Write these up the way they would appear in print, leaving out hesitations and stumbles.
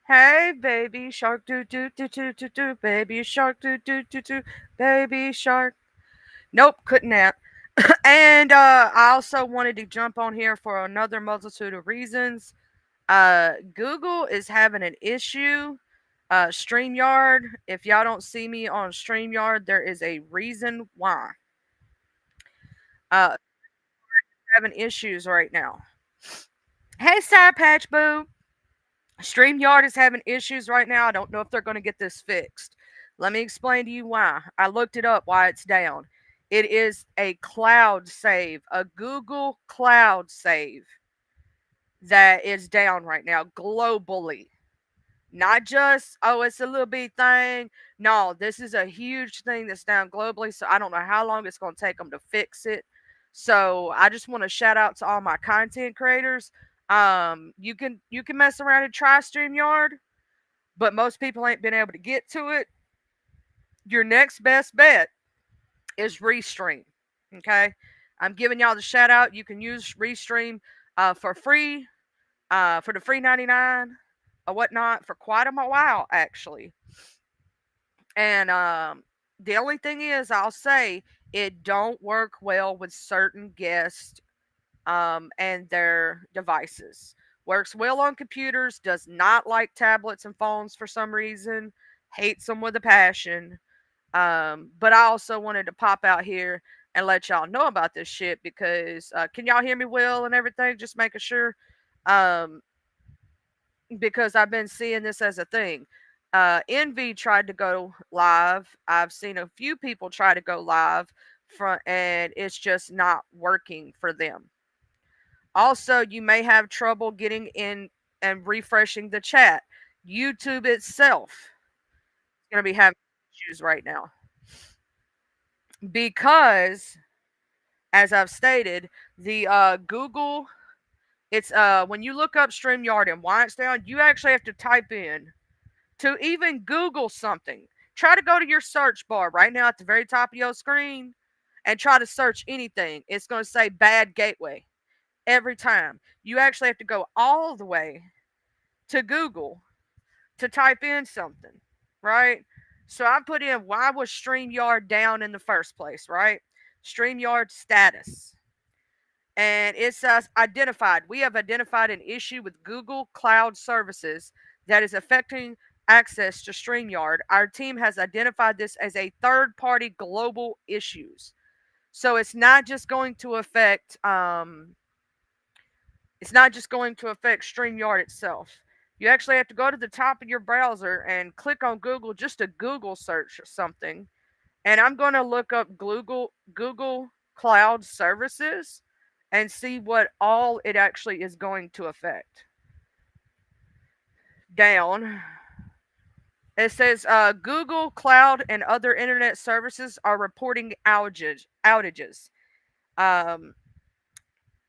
Hey, baby shark, do do do do do do, baby shark, do do do do, baby shark. Nope, couldn't that. And I also wanted to jump on here for another multitude of reasons. Google is having an issue. StreamYard, if y'all don't see me on StreamYard, there is a reason why. Uh, having issues right now. Hey, Side Patch Boo. StreamYard is having issues right now. I don't know if they're going to get this fixed. Let me explain to you why. I looked it up why it's down. It is a cloud save, a Google cloud save that is down right now globally. Not just, oh, it's a little bitty thing. No, this is a huge thing that's down globally. So I don't know how long it's going to take them to fix it. So I just want to shout out to all my content creators. You can mess around and try StreamYard, but most people ain't been able to get to it. Your next best bet is Restream. Okay, I'm giving y'all the shout out. You can use Restream for free, for the free 99 or whatnot for quite a while actually. And the only thing is, I'll say it don't work well with certain guests and their devices. Works well on computers, does not like tablets and phones for some reason, hates them with a passion. But I also wanted to pop out here and let y'all know about this shit because can y'all hear me well and everything? Just making sure. Um, because I've been seeing this as a thing. Envy tried to go live. I've seen a few people try to go live and it's just not working for them. Also, you may have trouble getting in and refreshing the chat. YouTube itself is going to be having issues right now because, as I've stated, the Google. It's when you look up StreamYard and why it's down, you actually have to type in to even Google something. Try to go to your search bar right now at the very top of your screen and try to search anything. It's going to say bad gateway every time. You actually have to go all the way to Google to type in something, right? So I put in why was StreamYard down in the first place, right? StreamYard status. And it says identified. We have identified an issue with Google Cloud Services that is affecting access to StreamYard. Our team has identified this as a third party global issues. So it's not just going to affect StreamYard itself. You actually have to go to the top of your browser and click on Google just to Google search something. And I'm going to look up Google Cloud Services and see what all it actually is going to affect. Down. It says Google Cloud and other internet services are reporting outages. Um,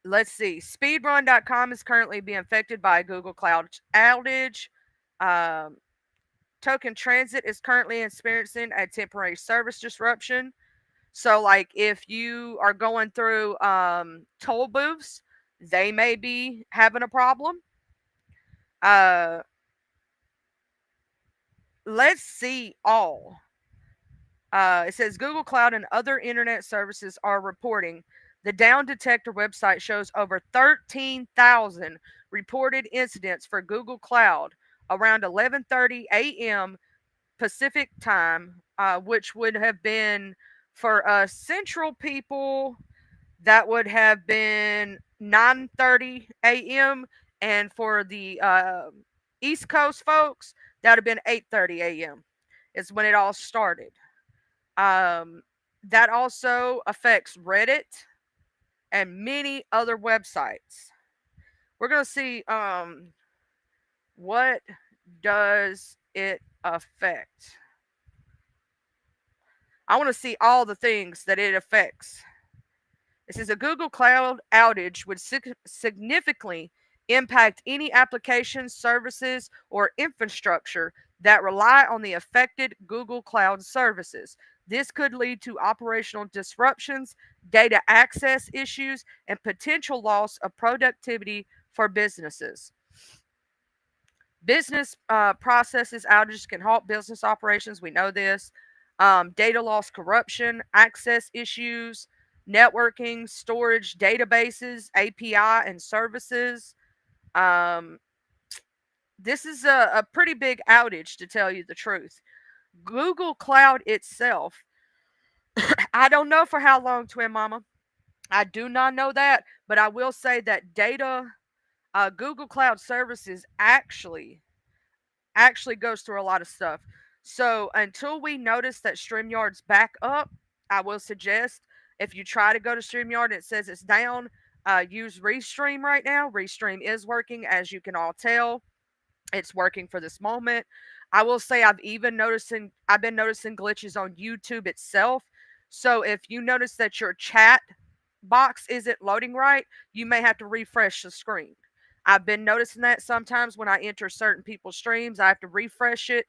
let's see. Speedrun.com is currently being affected by a Google Cloud outage. Um, Token Transit is currently experiencing a temporary service disruption. So, like, if you are going through toll booths, they may be having a problem. Uh, let's see all. It says Google Cloud and other internet services are reporting. The Down Detector website shows over 13,000 reported incidents for Google Cloud around 11:30 a.m. Pacific time, which would have been for Central people that would have been 9:30 a.m. and for the East Coast folks that would have been 8:30 a.m. is when it all started. Um, that also affects Reddit and many other websites. We're gonna see what does it affect. I want to see all the things that it affects. It says a Google Cloud outage would significantly impact any applications, services, or infrastructure that rely on the affected Google Cloud services. This could lead to operational disruptions, data access issues, and potential loss of productivity for businesses. Business processes outages can halt business operations. We know this. Data loss, corruption, access issues, networking, storage, databases, API, and services. Um, this is a pretty big outage, to tell you the truth. Google Cloud itself, I don't know for how long, Twin Mama. I do not know that, but I will say that Google Cloud Services actually goes through a lot of stuff. So until we notice that StreamYard's back up, I will suggest if you try to go to StreamYard and it says it's down, use Restream right now. Restream is working, as you can all tell. It's working for this moment. I will say I've been noticing glitches on YouTube itself. So if you notice that your chat box isn't loading right, you may have to refresh the screen. I've been noticing that sometimes when I enter certain people's streams, I have to refresh it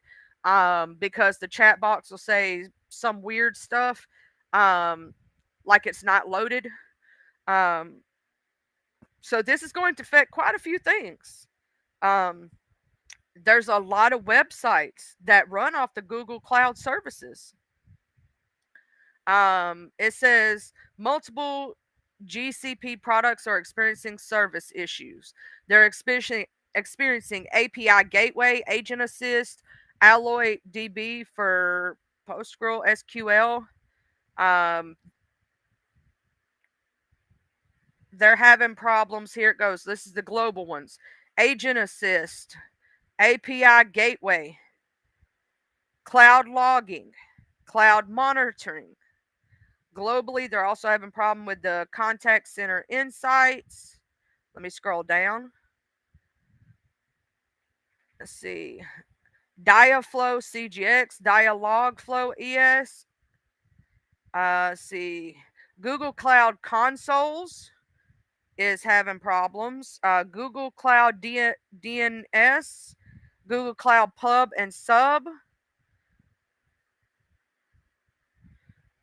because the chat box will say some weird stuff, um, like it's not loaded. Um, so this is going to affect quite a few things. Um, there's a lot of websites that run off the Google Cloud services. It says multiple GCP products are experiencing service issues. They're experiencing API Gateway, Agent Assist, Alloy DB for PostgreSQL SQL. Um, they're having problems. Here it goes. This is the global ones: Agent Assist, API Gateway, Cloud Logging, Cloud Monitoring. Globally, they're also having problem with the contact center insights. Let me scroll down. Let's see. Diaflow CGX, Dialogflow ES. Let's see. Google Cloud Consoles is having problems. Google Cloud DNS, Google Cloud Pub and Sub,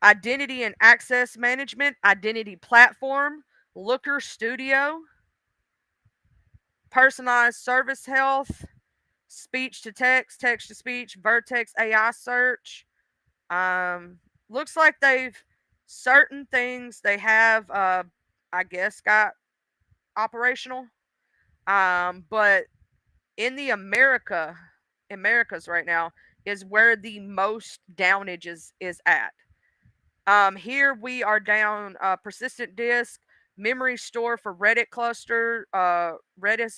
Identity and Access Management, Identity Platform, Looker Studio, Personalized Service Health, Speech to Text, Text to Speech, Vertex AI Search. Looks like they've certain things they have, I guess, got operational. But in the Americas right now is where the most downage is at. Here we are down persistent disk, memory store for Redis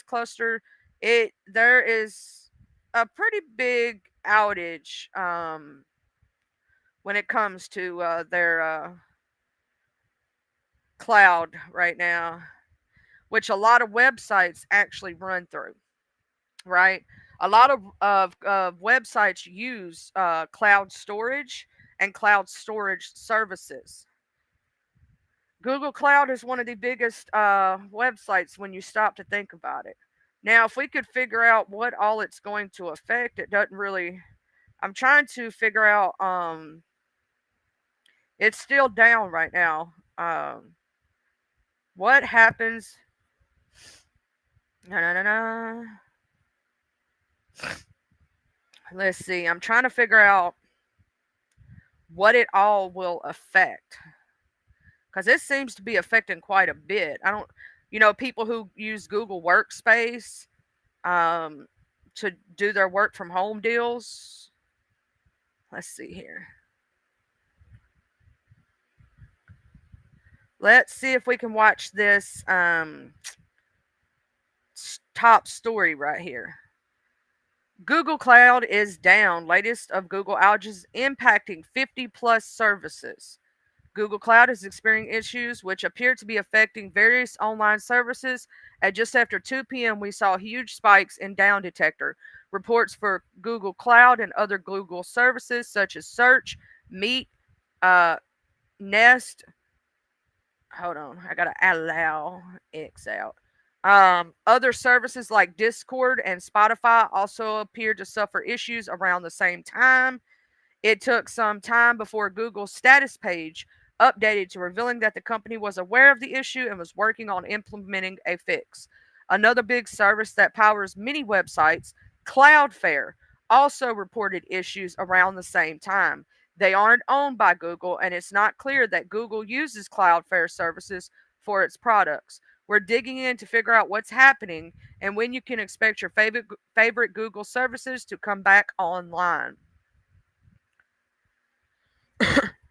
cluster. There is a pretty big outage when it comes to their cloud right now, which a lot of websites actually run through. Right, a lot of websites use cloud storage and cloud storage services. Google Cloud is one of the biggest websites when you stop to think about it. Now, if we could figure out what all it's going to affect, it doesn't really. I'm trying to figure out. It's still down right now. What happens? Na, na, na, na. Let's see. I'm trying to figure out what it all will affect, because this seems to be affecting quite a bit. I don't, people who use Google Workspace um, to do their work from home deals. Let's see here. Let's see if we can watch this top story right here. Google Cloud is down. Latest of Google outages impacting 50 plus services. Google Cloud is experiencing issues which appear to be affecting various online services. At just after 2 p.m., we saw huge spikes in Down Detector. Reports for Google Cloud and other Google services such as Search, Meet, Nest. Hold on, I gotta allow X out. Other services like Discord and Spotify also appeared to suffer issues around the same time. It took some time before Google's status page updated to revealing that the company was aware of the issue and was working on implementing a fix. Another big service that powers many websites, Cloudflare also reported issues around the same time. They aren't owned by Google, and it's not clear that Google uses Cloudflare services for its products. We're digging in to figure out what's happening and when you can expect your favorite Google services to come back online.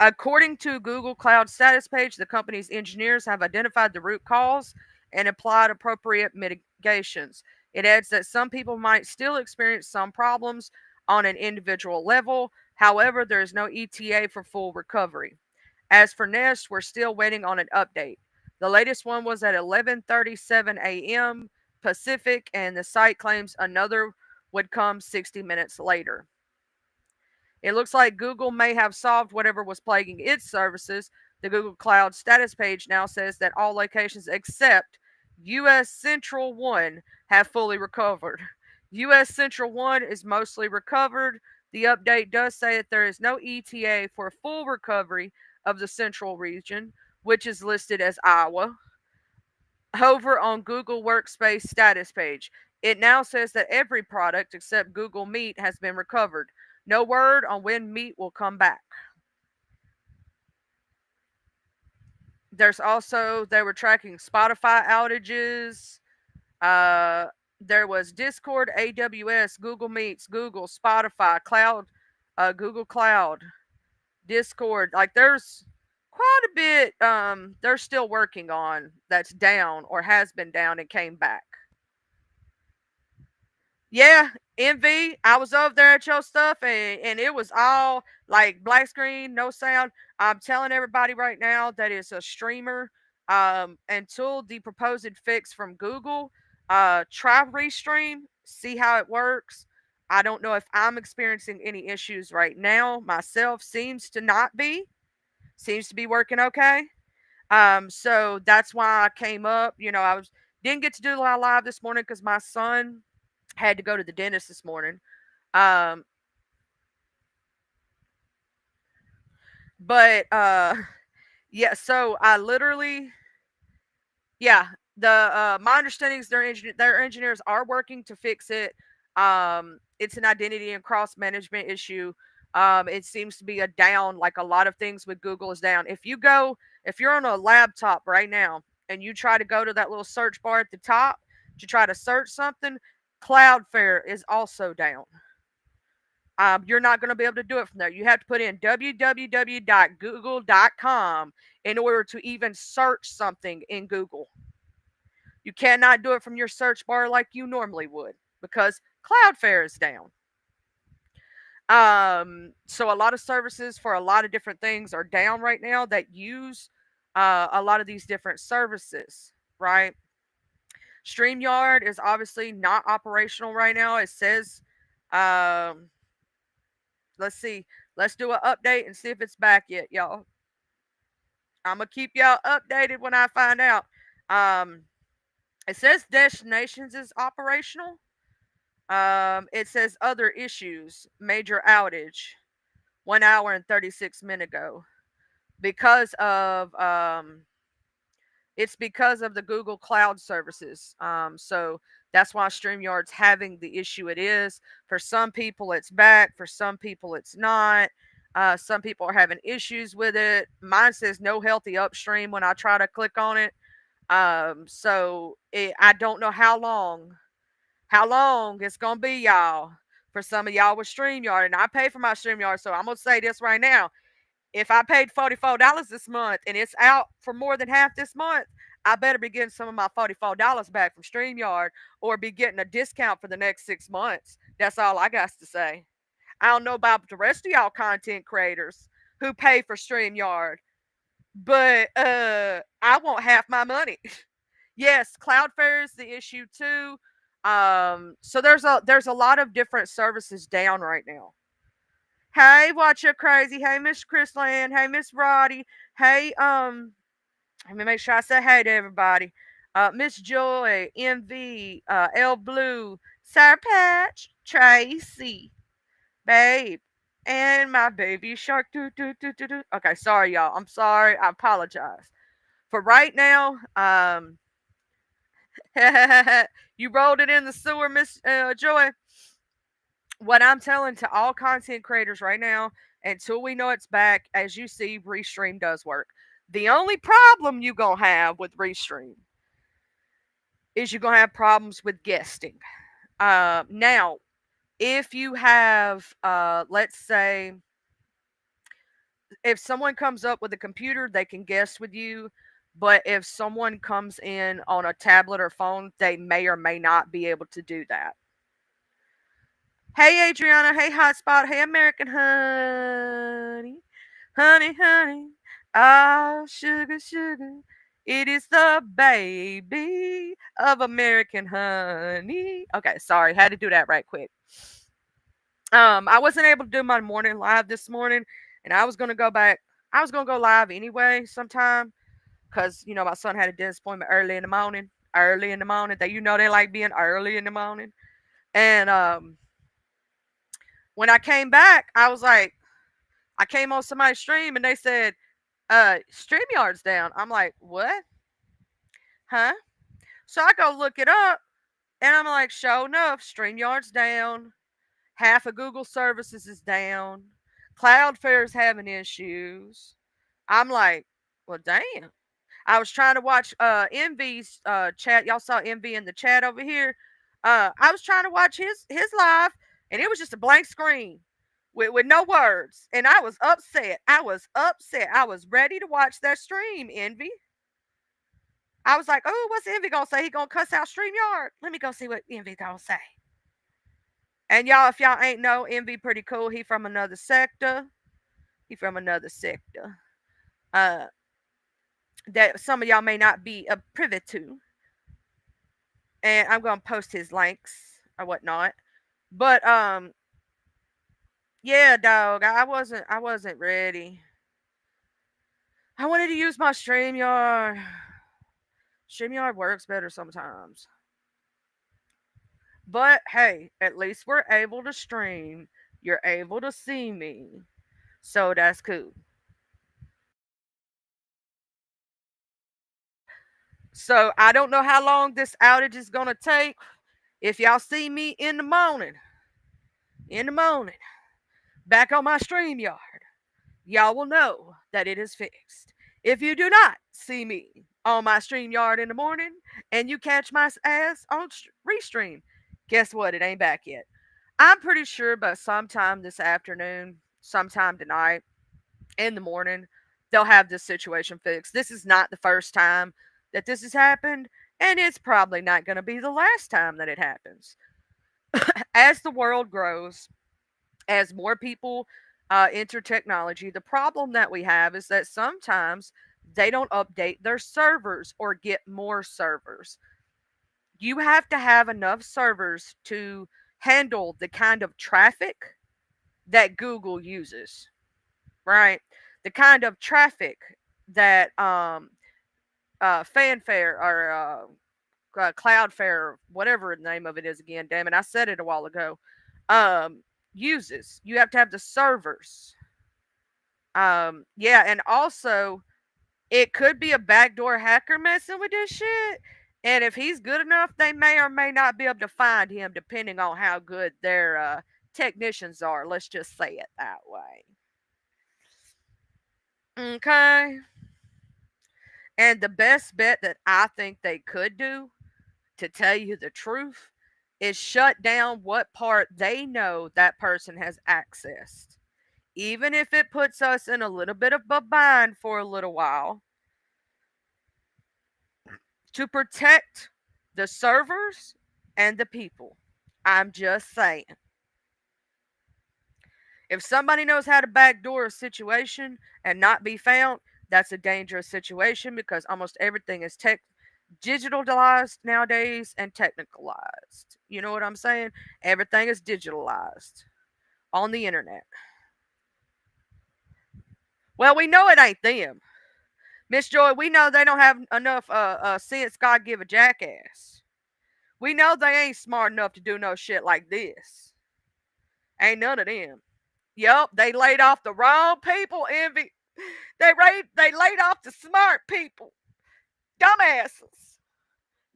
According to Google Cloud status page, the company's engineers have identified the root cause and applied appropriate mitigations. It adds that some people might still experience some problems on an individual level. However, there is no ETA for full recovery. As for Nest, we're still waiting on an update. The latest one was at 11:37 a.m. Pacific, and the site claims another would come 60 minutes later. It looks like Google may have solved whatever was plaguing its services. The Google Cloud status page now says that all locations except US Central 1 have fully recovered. US Central 1 is mostly recovered. The update does say that there is no ETA for full recovery of the central region, which is listed as Iowa. Over on Google Workspace status page, it now says that every product except Google Meet has been recovered. No word on when Meet will come back. There's also, they were tracking Spotify outages. Uh, there was Discord, AWS, Google Meets, Google, Spotify, Cloud, Google Cloud, Discord. Like there's quite a bit they're still working on that's down or has been down and came back. Yeah, MV. I was over there at your stuff, and it was all like black screen, no sound. I'm telling everybody right now that it's a streamer. Until the proposed fix from Google, try Restream, see how it works. I don't know if I'm experiencing any issues right now myself. Seems to be working okay. So that's why I came up. I was didn't get to do live this morning because my son had to go to the dentist this morning. Um, but yeah, so I literally, yeah, the my understanding is their engineers are working to fix it. It's an identity and cross management issue. It seems to be a down, like a lot of things with Google is down. If you're on a laptop right now and you try to go to that little search bar at the top to try to search something, Cloudflare is also down. You're not going to be able to do it from there. You have to put in www.google.com in order to even search something in Google. You cannot do it from your search bar like you normally would because Cloudflare is down. So a lot of services for a lot of different things are down right now that use a lot of these different services, right? StreamYard is obviously not operational right now. It says, um, let's see, let's do an update and see if it's back yet, y'all. I'm gonna keep y'all updated when I find out. Um, it says Destinations is operational. It says other issues, major outage, 1 hour and 36 minutes ago, because of it's because of the Google Cloud services. So that's why StreamYard's having the issue it is. For some people, it's back. For some people, it's not. Some people are having issues with it. Mine says no healthy upstream when I try to click on it. I don't know how long it's gonna be, y'all. For some of y'all with StreamYard, and I pay for my StreamYard, so I'm gonna say this right now. If I paid $44 this month and it's out for more than half this month, I better be getting some of my $44 back from StreamYard or be getting a discount for the next 6 months. That's all I got to say. I don't know about the rest of y'all content creators who pay for StreamYard, but I want half my money. Yes, Cloudflare is the issue too. So there's a lot of different services down right now. Hey, watch your crazy. Hey, Miss Chrisland. Hey, Miss Roddy. Hey, let me make sure I say hey to everybody. Miss Joy, MV, L Blue, Sour Patch, Tracy, Babe, and my baby shark. Okay, sorry, y'all. I'm sorry. I apologize. For right now, you rolled it in the sewer, Miss Joy. What I'm telling to all content creators right now, until we know it's back, as you see, Restream does work. The only problem you gonna have with Restream is you're gonna have problems with guesting. Now, if you have, let's say, if someone comes up with a computer, they can guest with you. But if someone comes in on a tablet or phone, they may or may not be able to do that. Hey, Adriana. Hey, Hotspot. Hey, American Honey. Honey, honey. Ah, sugar, sugar. It is the baby of American Honey. Okay, sorry. Had to do that right quick. I wasn't able to do my morning live this morning, and I was gonna go back. I was gonna go live anyway sometime because my son had a dentist appointment early in the morning. Early in the morning, that they like being early in the morning. And when I came back, I was like, I came on somebody's stream and they said, StreamYard's down. I'm like, what? Huh? So I go look it up and I'm like, sure enough, StreamYard's down. Half of Google services is down. Cloudflare's having issues. I'm like, well, damn. I was trying to watch Envy's chat. Y'all saw Envy in the chat over here. I was trying to watch his live, and it was just a blank screen with no words. And I was upset. I was upset. I was ready to watch that stream, Envy. I was like, oh, what's Envy gonna say? He gonna cuss out StreamYard. Let me go see what Envy gonna say. And y'all, if y'all ain't know, Envy pretty cool. He from another sector. He from another sector. Uh, that some of y'all may not be privy to. And I'm gonna post his links or whatnot. But yeah, dog, I wasn't ready. I wanted to use my StreamYard. StreamYard works better sometimes. But hey, at least we're able to stream. You're able to see me. So that's cool. So I don't know how long this outage is gonna take. If y'all see me in the morning, back on my StreamYard, y'all will know that it is fixed. If you do not see me on my StreamYard in the morning and you catch my ass on Restream, guess what? It ain't back yet. I'm pretty sure by sometime this afternoon, sometime tonight, in the morning, they'll have this situation fixed. This is not the first time that this has happened, and it's probably not going to be the last time that it happens. As the world grows, as more people enter technology, the problem that we have is that sometimes they don't update their servers or get more servers. You have to have enough servers to handle the kind of traffic that Google uses, right? The kind of traffic that Fanfare or Cloudflare, whatever the name of it is again, damn it, I said it a while ago, um, uses. You have to have the servers. Yeah, and also it could be a backdoor hacker messing with this shit. And if he's good enough, they may or may not be able to find him, depending on how good their technicians are. Let's just say it that way. Okay. And the best bet that I think they could do, to tell you the truth, is shut down what part they know that person has accessed. Even if it puts us in a little bit of a bind for a little while, to protect the servers and the people. I'm just saying. If somebody knows how to backdoor a situation and not be found, that's a dangerous situation because almost everything is digitalized nowadays and technicalized. You know what I'm saying? Everything is digitalized on the internet. Well, we know it ain't them. Miss Joy, we know they don't have enough sense God give a jackass. We know they ain't smart enough to do no shit like this. Ain't none of them. Yup, they laid off the wrong people, Envy. They laid off the smart people. Dumbasses.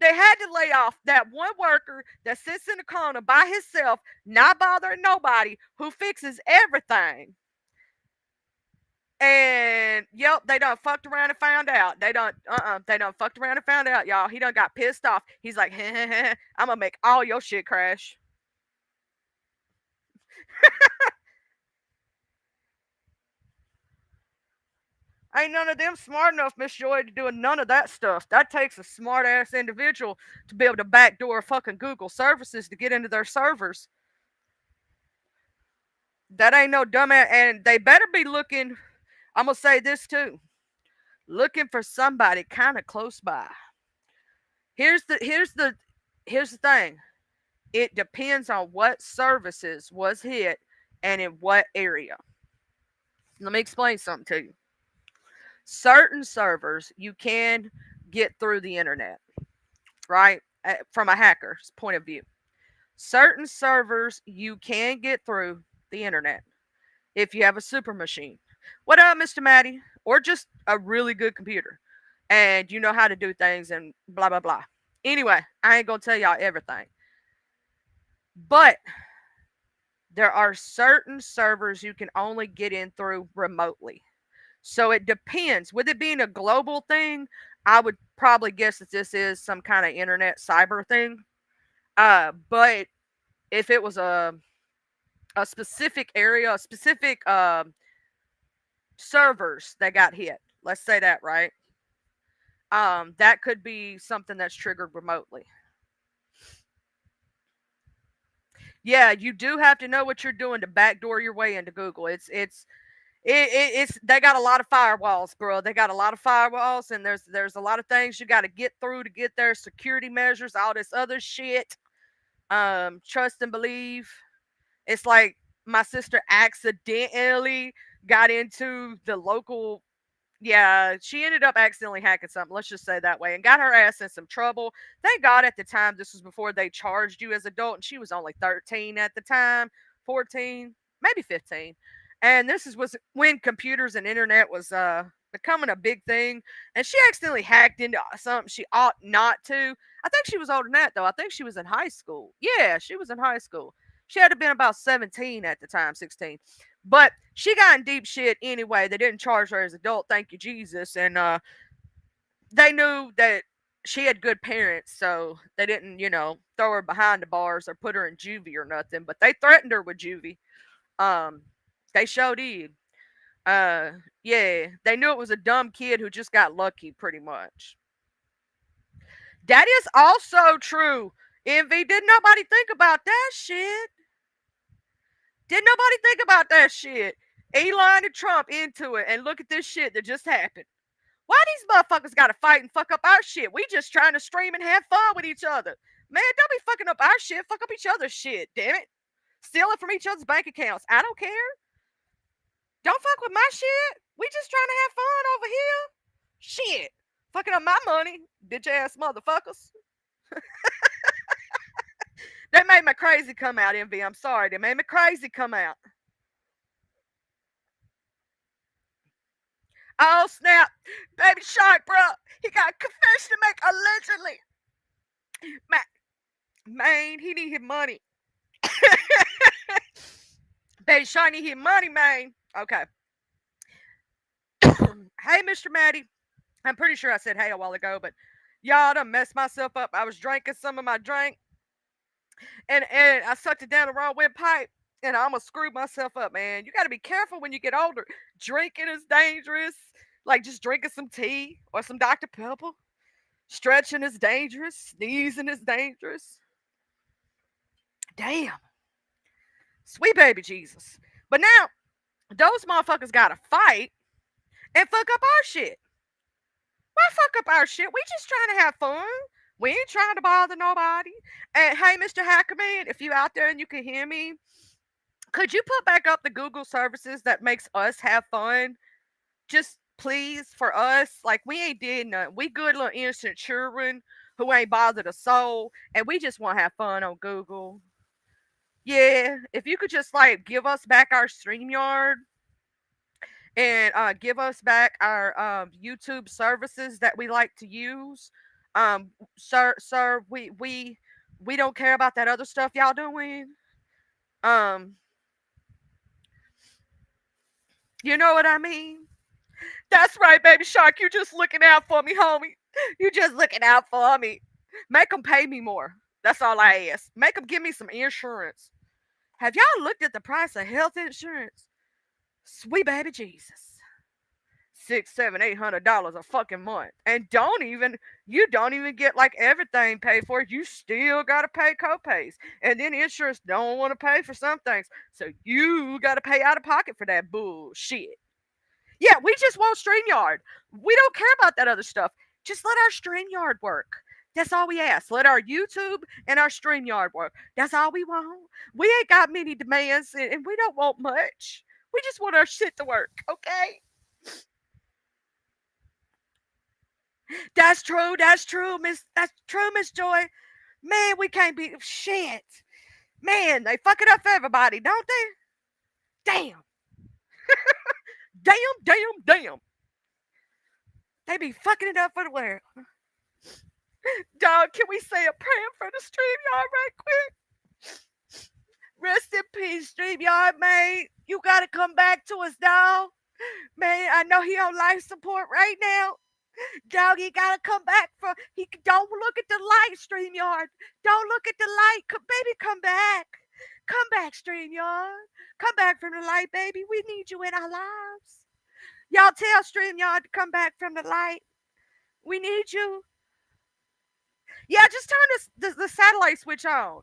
They had to lay off that one worker that sits in the corner by himself, not bothering nobody, who fixes everything. And yep, they done fucked around and found out. They done fucked around and found out, y'all. He done got pissed off. He's like, I'm gonna make all your shit crash. Ain't none of them smart enough, Miss Joy, to do none of that stuff. That takes a smart ass individual to be able to backdoor fucking Google services to get into their servers. That ain't no dumbass. And they better be looking, I'm gonna say this too, looking for somebody kind of close by. Here's the here's the here's the thing. It depends on what services was hit and in what area. Let me explain something to you. Certain servers you can get through the internet, right? From a hacker's point of view. Certain servers you can get through the internet if you have a super machine. What up, Mr. Maddie? Or just a really good computer and you know how to do things and blah, blah, blah. Anyway, I ain't going to tell y'all everything. But there are certain servers you can only get in through remotely. So it depends. With it being a global thing, I would probably guess that this is some kind of internet cyber thing. But if it was a specific area, a specific servers that got hit, let's say that, right? That could be something that's triggered remotely. Yeah, you do have to know what you're doing to backdoor your way into Google. It's they got a lot of firewalls, bro. They got a lot of firewalls, and there's a lot of things you got to get through to get their security measures, all this other shit. Trust and believe. It's like my sister accidentally got into the local. Yeah, she ended up accidentally hacking something. Let's just say that way, and got her ass in some trouble. Thank God at the time this was before they charged you as adult, and she was only 13 at the time, 14, maybe 15. And was when computers and internet was becoming a big thing, and she accidentally hacked into something she ought not to. I think she was older than that though. I think she was in high school. Yeah, she was in high school. She had to have been about 17 at the time, 16. But she got in deep shit anyway. They didn't charge her as adult, thank you Jesus, and they knew that she had good parents, so they didn't, throw her behind the bars or put her in juvie or nothing. But they threatened her with juvie. Um, they showed did. Uh, yeah, they knew it was a dumb kid who just got lucky, pretty much. That is also true. Envy, did nobody think about that shit? Did nobody think about that shit? Elon and Trump into it, and look at this shit that just happened. Why these motherfuckers gotta fight and fuck up our shit? We just trying to stream and have fun with each other. Man, don't be fucking up our shit. Fuck up each other's shit, damn it. Stealing from each other's bank accounts. I don't care. Don't fuck with my shit. We just trying to have fun over here. Shit. Fucking up my money, bitch ass motherfuckers. They made my crazy come out, Envy. I'm sorry. They made my crazy come out. Oh, snap. Baby Shark, bro. He got a confession to make allegedly. Man, he need his money. Baby Shark need his money, man. Okay. Hey, Mr. Maddie. I'm pretty sure I said hey a while ago, but y'all done messed myself up. I was drinking some of my drink, and I sucked it down the wrong windpipe, and I almost screwed myself up, man. You got to be careful when you get older. Drinking is dangerous. Like just drinking some tea or some Dr. Pepper. Stretching is dangerous. Sneezing is dangerous. Damn. Sweet baby Jesus. But now, those motherfuckers got to fight and fuck up our shit. Why fuck up our shit? We just trying to have fun. We ain't trying to bother nobody. And hey, Mr. Hackerman, if you out there and you can hear me, could you put back up the Google services that makes us have fun? Just please, for us. Like, we ain't did nothing. We good little innocent children who ain't bothered a soul, and we just want to have fun on Google. Yeah, if you could just like give us back our StreamYard and give us back our YouTube services that we like to use. Sir, we don't care about that other stuff y'all doing. Um, you know what I mean? That's right, baby shark. You just looking out for me, homie. You just looking out for me. Make them pay me more. That's all I ask. Make them give me some insurance. Have y'all looked at the price of health insurance? Sweet baby Jesus. Six, seven, $800 a fucking month. And you don't even get like everything paid for. You still gotta pay copays. And then insurance don't want to pay for some things. So you gotta pay out of pocket for that bullshit. Yeah, we just want StreamYard. We don't care about that other stuff. Just let our StreamYard work. That's all we ask. Let our YouTube and our StreamYard work. That's all we want. We ain't got many demands and we don't want much. We just want our shit to work, okay? That's true. That's true, Miss. That's true, Miss Joy. Man, we can't be shit. Man, they fuck it up for everybody, don't they? Damn, damn. They be fucking it up for the world. Dog, can we say a prayer for the StreamYard right quick? Rest in peace, StreamYard, man. You gotta come back to us, dog. Man, I know he on life support right now. Dog, he gotta come back for. He don't look at the light, StreamYard. Don't look at the light, baby. Come back. Come back, StreamYard. Come back from the light, baby. We need you in our lives. Y'all tell StreamYard to come back from the light. We need you. Yeah, just turn the satellite switch on.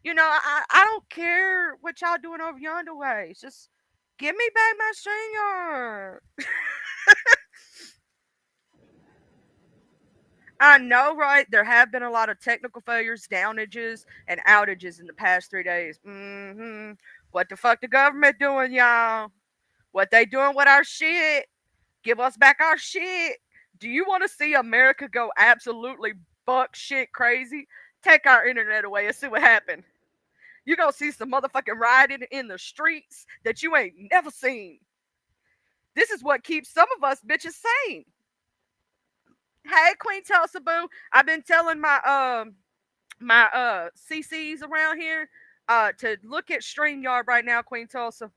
I don't care what y'all doing over yonder ways. Just give me back my StreamYard. I know, right? There have been a lot of technical failures, downages, and outages in the past 3 days. What the fuck the government doing, y'all? What they doing with our shit? Give us back our shit. Do you want to see America go absolutely buck shit crazy? Take our internet away and see what happens. You gonna see some motherfucking rioting in the streets that you ain't never seen. This is what keeps some of us bitches sane. Hey, Queen Tulsa Boo, I've been telling my CCs around here to look at StreamYard right now, Queen Tulsa.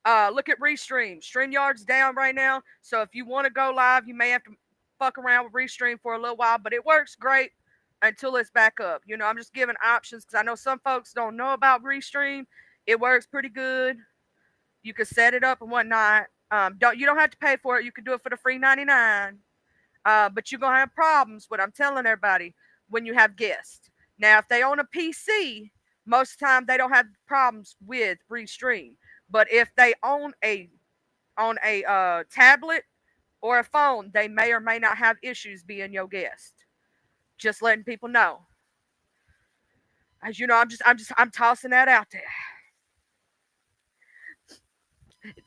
Look at Restream. StreamYard's down right now, so if you want to go live, you may have to fuck around with Restream for a little while, but it works great until it's back up. I'm just giving options because I know some folks don't know about Restream. It works pretty good. You can set it up and whatnot. You don't have to pay for it. You can do it for the free 99. But you're gonna have problems. What I'm telling everybody when you have guests. Now, if they own a PC, most of the time they don't have problems with Restream. But if they own a tablet or a phone, they may or may not have issues being your guest. Just letting people know. As you know, I'm tossing that out there.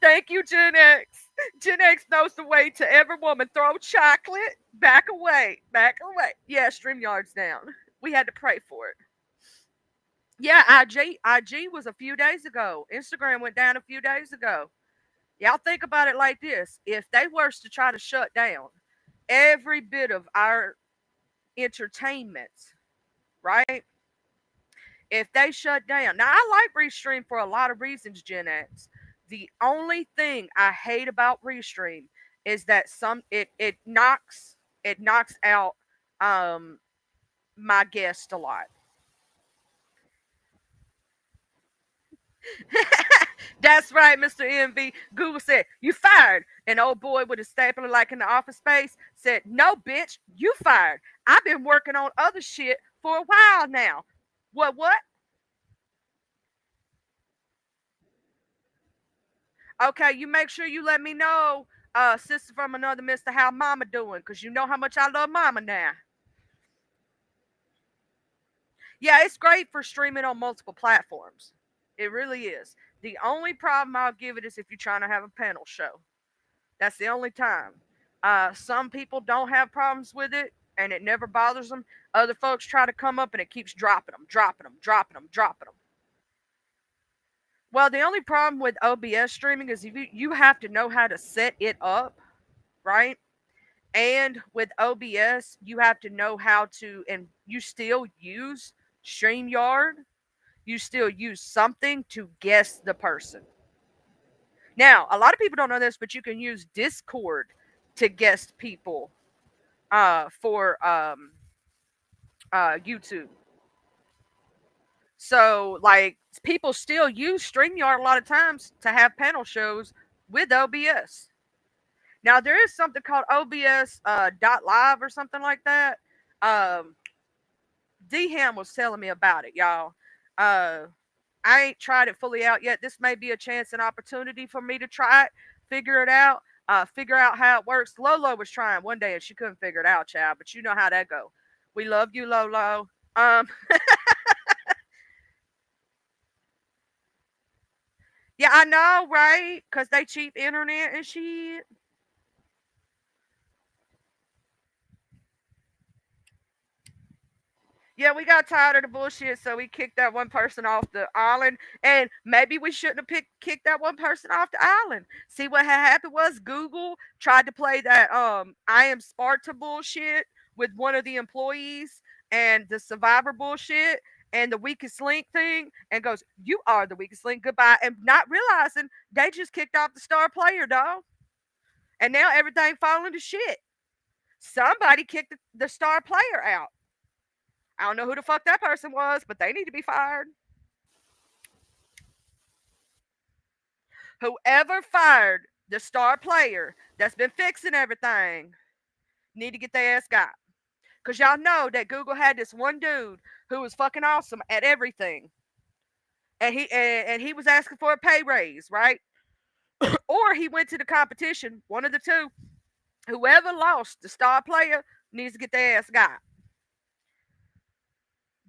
Thank you, Gen X. Gen X knows the way to every woman. Throw chocolate. Back away. Back away. Yeah, StreamYard's down. We had to pray for it. Yeah, IG was a few days ago. Instagram went down a few days ago. Y'all think about it like this. If they were to try to shut down every bit of our entertainment, right? If they shut down. Now I like Restream for a lot of reasons, Gen X. The only thing I hate about Restream is that it knocks out um my guest a lot. That's right, Mr. MV. Google said, "You fired." An old boy with a stapler like in the office space said, "No, bitch, you fired. I've been working on other shit for a while now." What? Okay, you make sure you let me know, sister from another mister, how mama doing, because you know how much I love mama now. Yeah, it's great for streaming on multiple platforms. It really is. The only problem I'll give it is if you're trying to have a panel show. That's the only time. Some people don't have problems with it and it never bothers them. Other folks try to come up and it keeps dropping them, dropping them, dropping them, dropping them. Well, the only problem with OBS streaming is you have to know how to set it up, right? And with OBS, you have to know how to, and you still use StreamYard, you still use something to guess the person. Now, a lot of people don't know this, but you can use Discord to guest people for YouTube. So, like, people still use StreamYard a lot of times to have panel shows with OBS. Now, there is something called OBS dot live or something like that. Um, D Ham was telling me about it, y'all. Uh, I ain't tried it fully out yet. This may be a chance and opportunity for me to try it, figure out how it works. Lolo was trying one day and she couldn't figure it out, child. But you know how that go. We love you, Lolo. Yeah, I know, right? Cause they cheap internet and shit. Yeah, we got tired of the bullshit, so we kicked that one person off the island. And maybe we shouldn't have kicked that one person off the island. See what had happened was Google tried to play that I am Sparta bullshit with one of the employees and the survivor bullshit and the weakest link thing and goes, "You are the weakest link, goodbye," and not realizing they just kicked off the star player, dog. And now everything falling to shit. Somebody kicked the star player out. I don't know who the fuck that person was, but they need to be fired. Whoever fired the star player that's been fixing everything need to get their ass got. Cause y'all know that Google had this one dude who was fucking awesome at everything, and he was asking for a pay raise, right? Or he went to the competition, one of the two. Whoever lost the star player needs to get their ass got.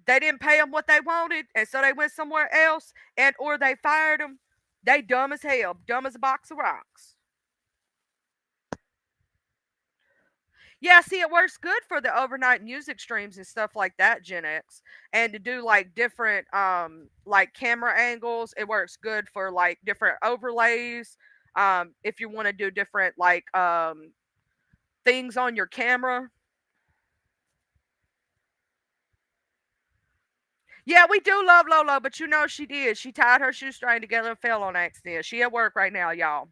They didn't pay them what they wanted, and so they went somewhere else, and or they fired them. They dumb as hell, dumb as a box of rocks. Yeah, see, it works good for the overnight music streams and stuff like that, Gen X, and to do like different like camera angles. It works good for like different overlays. If you want to do different like things on your camera. Yeah, we do love Lolo, but you know she did. She tied her shoestring together and fell on accident. She at work right now, y'all.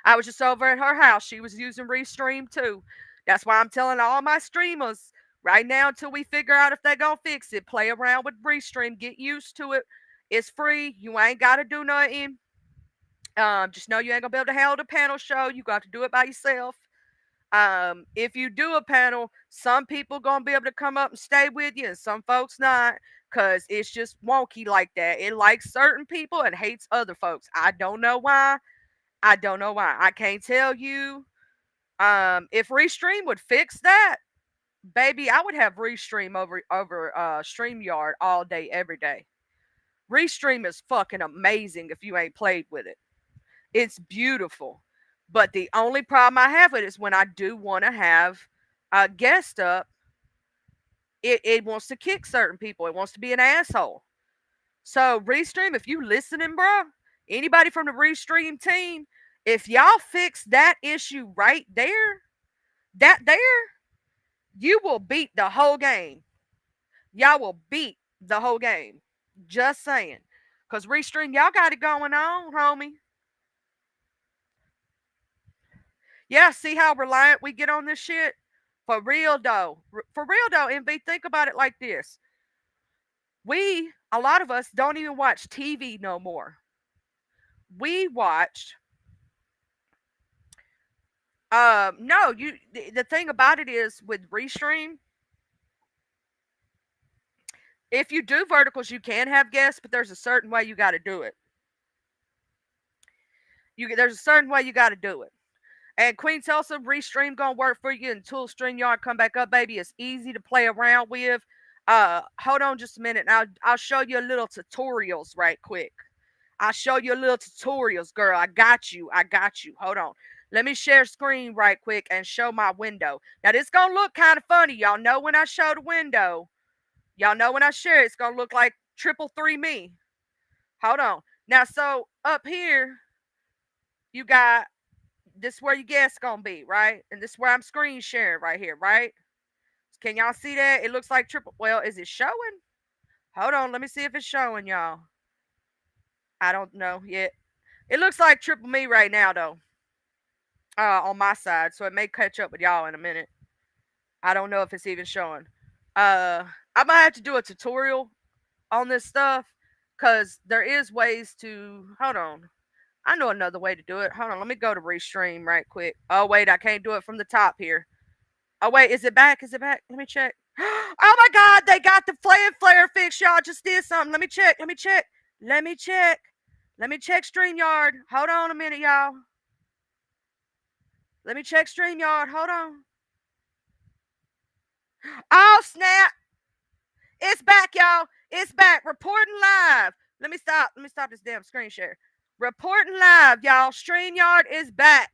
I was just over at her house. She was using Restream too. That's why I'm telling all my streamers right now until we figure out if they're going to fix it. Play around with Restream. Get used to it. It's free. You ain't got to do nothing. Just know you ain't going to be able to hold a panel show. You got to do it by yourself. If you do a panel, some people going to be able to come up and stay with you and some folks not. Because it's just wonky like that. It likes certain people and hates other folks. I don't know why. I don't know why. I can't tell you. If Restream would fix that, baby, I would have Restream over StreamYard all day, every day. Restream is fucking amazing if you ain't played with it. It's beautiful. But the only problem I have with it is when I do want to have a guest up, it wants to kick certain people. It wants to be an asshole. So Restream, if you listening, bro, anybody from the Restream team, if y'all fix that issue right there, that there, you will beat the whole game. Y'all will beat the whole game. Just saying. Cause Restream, y'all got it going on, homie. Yeah, see how reliant we get on this shit? For real though. For real though, MV, think about it like this. A lot of us don't even watch TV no more. We watched no, the thing about it is with Restream, if you do verticals, you can have guests, but there's a certain way you got to do it. There's a certain way you got to do it. And Queen Tulsa Restream gonna work for you until StreamYard come back up, baby. It's easy to play around with. Hold on just a minute. I'll show you a little tutorials right quick. I'll show you a little tutorials, girl. I got you. I got you. Hold on. Let me share screen right quick and show my window. Now this gonna look kind of funny. Y'all know when I show the window. Y'all know when I share it's gonna look like triple three me. Hold on. Now so up here you got this is where your guess gonna be, right? And this is where I'm screen sharing right here, right? Can y'all see that? It looks like triple. Well, is it showing? Hold on, let me see if it's showing, y'all. I don't know yet. It looks like triple me right now, though, on my side, so it may catch up with y'all in a minute. I don't know if it's even showing. Uh, I might have to do a tutorial on this stuff because there is ways to. Hold on. I know another way to do it. Hold on, let me go to restream right quick. Oh wait, I can't do it from the top here. Oh wait, is it back? Is it back? Let me check. Oh my God, they got the flare fix. Y'all just did something. Let me check. Let me check. Let me check. Let me check StreamYard. Hold on a minute, y'all. Let me check StreamYard. Hold on. Oh snap! It's back, y'all. It's back. Reporting live. Let me stop. Let me stop this damn screen share. Reporting live, y'all. StreamYard is back.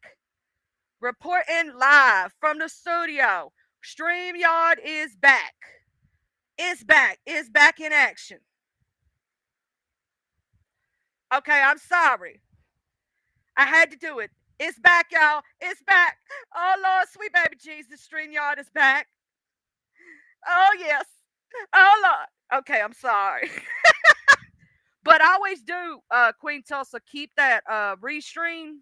Reporting live from the studio. StreamYard is back. It's back. It's back in action. Okay, I'm sorry. I had to do it. It's back, y'all. It's back. Oh, Lord, sweet baby Jesus. StreamYard is back. Oh, yes. Oh, Lord. Okay, I'm sorry. But I always do, Queen Tulsa, keep that restream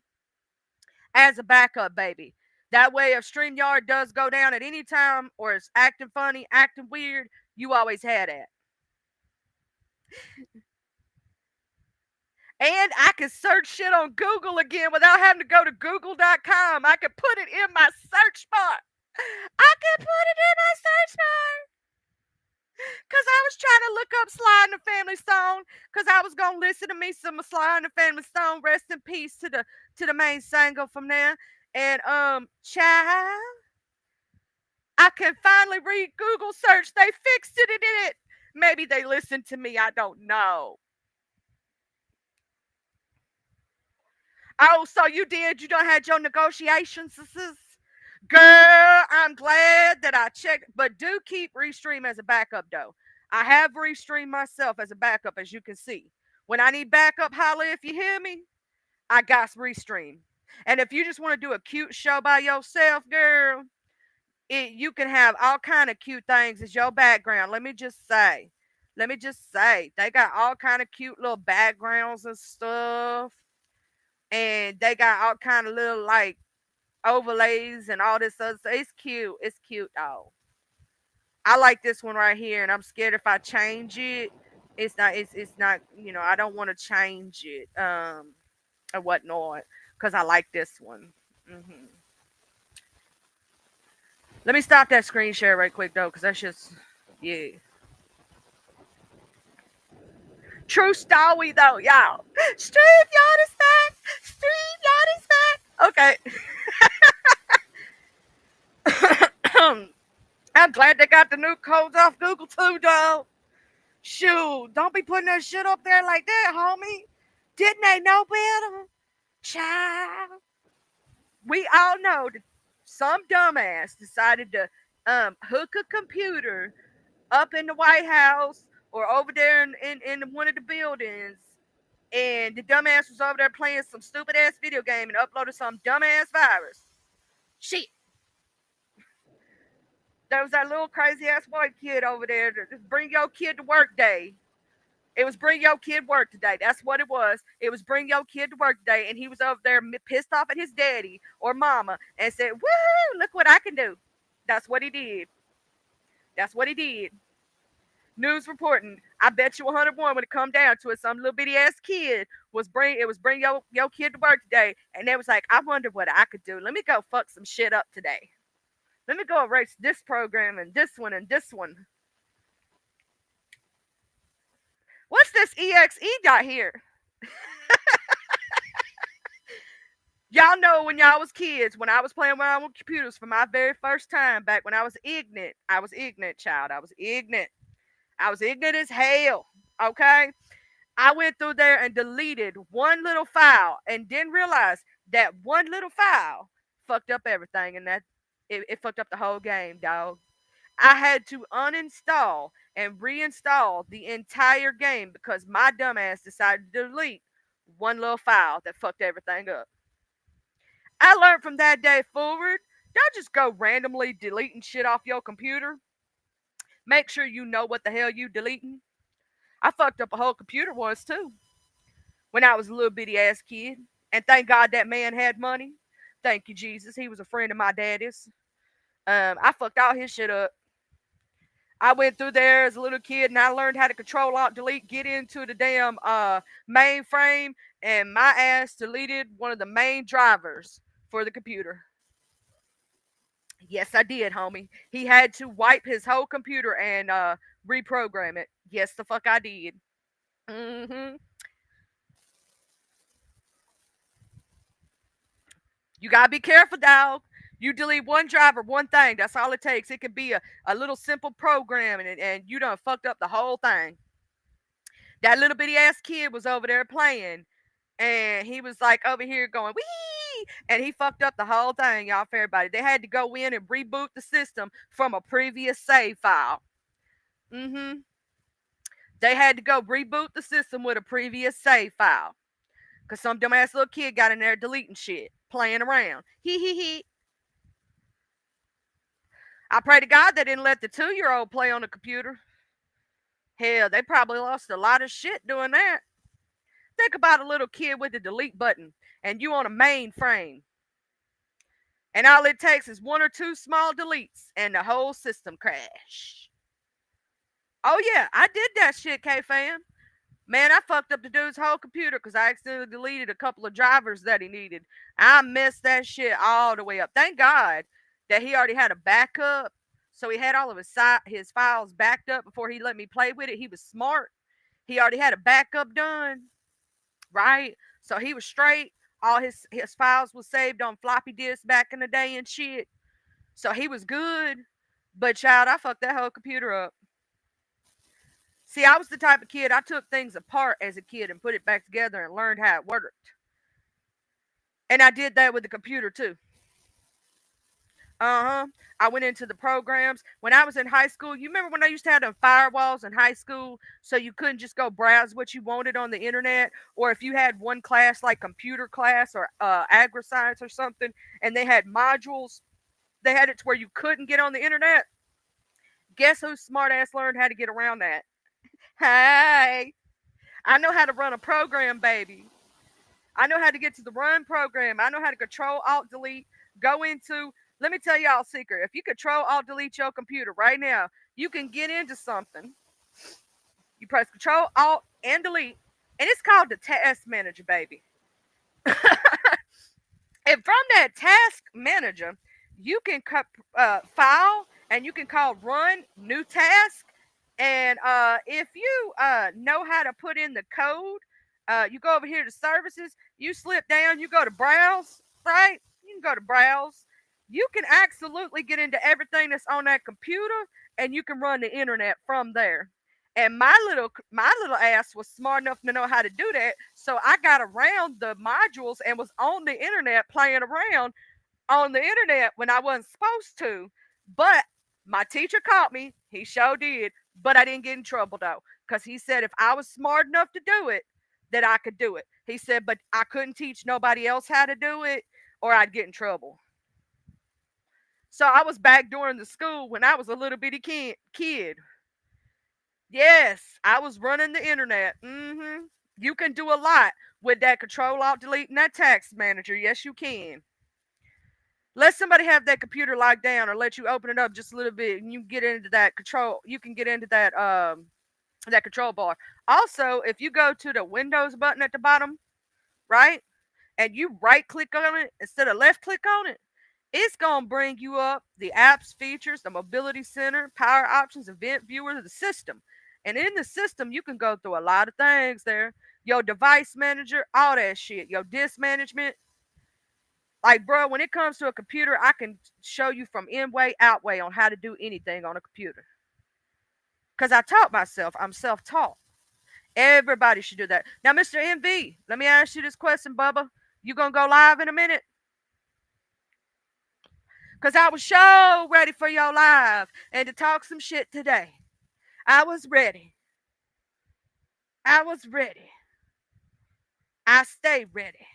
as a backup, baby. That way, if StreamYard does go down at any time or it's acting funny, acting weird, you always had it. And I can search shit on Google again without having to go to google.com. I can put it in my search bar. I can put it in my search bar. Because I was trying to look up Sly and the Family Stone. Because I was going to listen to me some Sly and the Family Stone. Rest in peace to the main single from there. And, child, I can finally read Google search. They fixed it in it. Maybe they listened to me. I don't know. Oh, so you did? You don't had your negotiations, girl? I'm glad that I checked, but do keep Restream as a backup, though. I have Restream myself as a backup, as you can see. When I need backup, holla if you hear me. I got Restream, and if you just want to do a cute show by yourself, girl, you can have all kind of cute things as your background. Let me just say. They got all kind of cute little backgrounds and stuff, and they got all kind of little like overlays and all this other stuff. It's cute. It's cute though. I like this one right here, and I'm scared if I change it, it's not. I don't want to change it or whatnot because I like this one. Let me stop that screen share right quick though, because that's just yeah. True story though, y'all. StreamYard is back. StreamYard is back. Okay. I'm glad they got the new codes off Google too, though. Shoot, don't be putting that shit up there like that, homie. Didn't they know better? Child. We all know that some dumbass decided to hook a computer up in the White House or over there in one of the buildings. And the dumbass was over there playing some stupid ass video game and uploaded some dumbass virus. Shit. There was that little crazy ass white kid over there. Just bring your kid to work day. It was bring your kid work today. That's what it was. It was bring your kid to work today. And he was over there pissed off at his daddy or mama and said, woohoo, look what I can do. That's what he did. That's what he did. News reporting. I bet you 101 when it come down to it, some little bitty ass kid bring your kid to work today. And they was like, I wonder what I could do. Let me go fuck some shit up today. Let me go erase this program and this one and this one. What's this EXE dot here? Y'all know when y'all was kids, when I was playing around with computers for my very first time back when I was ignorant. I was ignorant, child. I was ignorant. I was ignorant as hell. Okay? I went through there and deleted one little file and didn't realize that one little file fucked up everything and that it fucked up the whole game, dog. I had to uninstall and reinstall the entire game because my dumbass decided to delete one little file that fucked everything up. I learned from that day forward, don't just go randomly deleting shit off your computer. Make sure you know what the hell you deleting. I fucked up a whole computer once too when I was a little bitty ass kid. And thank God that man had money. Thank you, Jesus. He was a friend of my daddy's. I fucked all his shit up. I went through there as a little kid and I learned how to control alt delete, get into the damn mainframe, and my ass deleted one of the main drivers for the computer. Yes, I did, homie. He had to wipe his whole computer and reprogram it. Yes, the fuck I did. Hmm. You gotta be careful, dog. You delete one driver, one thing. That's all it takes. It could be a little simple program, and you done fucked up the whole thing. That little bitty ass kid was over there playing, and he was like over here going wee, and he fucked up the whole thing, y'all. For everybody, they had to go in and reboot the system from a previous save file. Mm-hmm. They had to go reboot the system with a previous save file. Cause some dumbass little kid got in there deleting shit, playing around. Hee hee hee. I pray to God they didn't let the 2-year old play on the computer. Hell, they probably lost a lot of shit doing that. Think about a little kid with the delete button and you on a mainframe. And all it takes is one or two small deletes and the whole system crash. Oh yeah, I did that shit, K fam. Man, I fucked up the dude's whole computer because I accidentally deleted a couple of drivers that he needed. I messed that shit all the way up. Thank God that he already had a backup. So he had all of his files backed up before he let me play with it. He was smart. He already had a backup done, right? So he was straight. All his files was saved on floppy disks back in the day and shit. So he was good. But child, I fucked that whole computer up. See, I was the type of kid, I took things apart as a kid and put it back together and learned how it worked. And I did that with the computer too. Uh huh. I went into the programs. When I was in high school, you remember when I used to have them firewalls in high school so you couldn't just go browse what you wanted on the internet? Or if you had one class like computer class or agri science or something, and they had modules, they had it to where you couldn't get on the internet. Guess who smart ass learned how to get around that? Hey, I know how to run a program, baby. I know how to get to the run program. I know how to control alt delete. Go into, let me tell y'all a secret. If you control alt delete your computer right now, you can get into something. You press control alt and delete, and it's called the task manager, baby. And from that task manager, you can file and you can call run new task. And if you know how to put in the code, you go over here to services, you slip down, you go to browse, right? You can go to browse. You can absolutely get into everything that's on that computer and you can run the internet from there. And my little ass was smart enough to know how to do that. So I got around the modules and was on the internet playing around on the internet when I wasn't supposed to. But my teacher caught me. He sure did. But I didn't get in trouble though. Because he said if I was smart enough to do it, that I could do it. He said, but I couldn't teach nobody else how to do it or I'd get in trouble. So I was back during the school when I was a little bitty kid. Yes, I was running the internet. You can do a lot with that control alt delete and that task manager. Yes, you can. Let somebody have that computer locked down or let you open it up just a little bit and you get into that control. You can get into that control bar. Also, if you go to the Windows button at the bottom, right? And you right click on it instead of left click on it, it's going to bring you up the apps features, the mobility center, power options, event viewer, the system. And in the system, you can go through a lot of things there. Your device manager, all that shit. Your disk management. Like, bro, when it comes to a computer, I can show you from in way, out way on how to do anything on a computer. Because I taught myself. I'm self taught. Everybody should do that. Now, Mr. MV, let me ask you this question, Bubba. You going to go live in a minute? Because I was so ready for your live and to talk some shit today. I was ready. I was ready. I stay ready.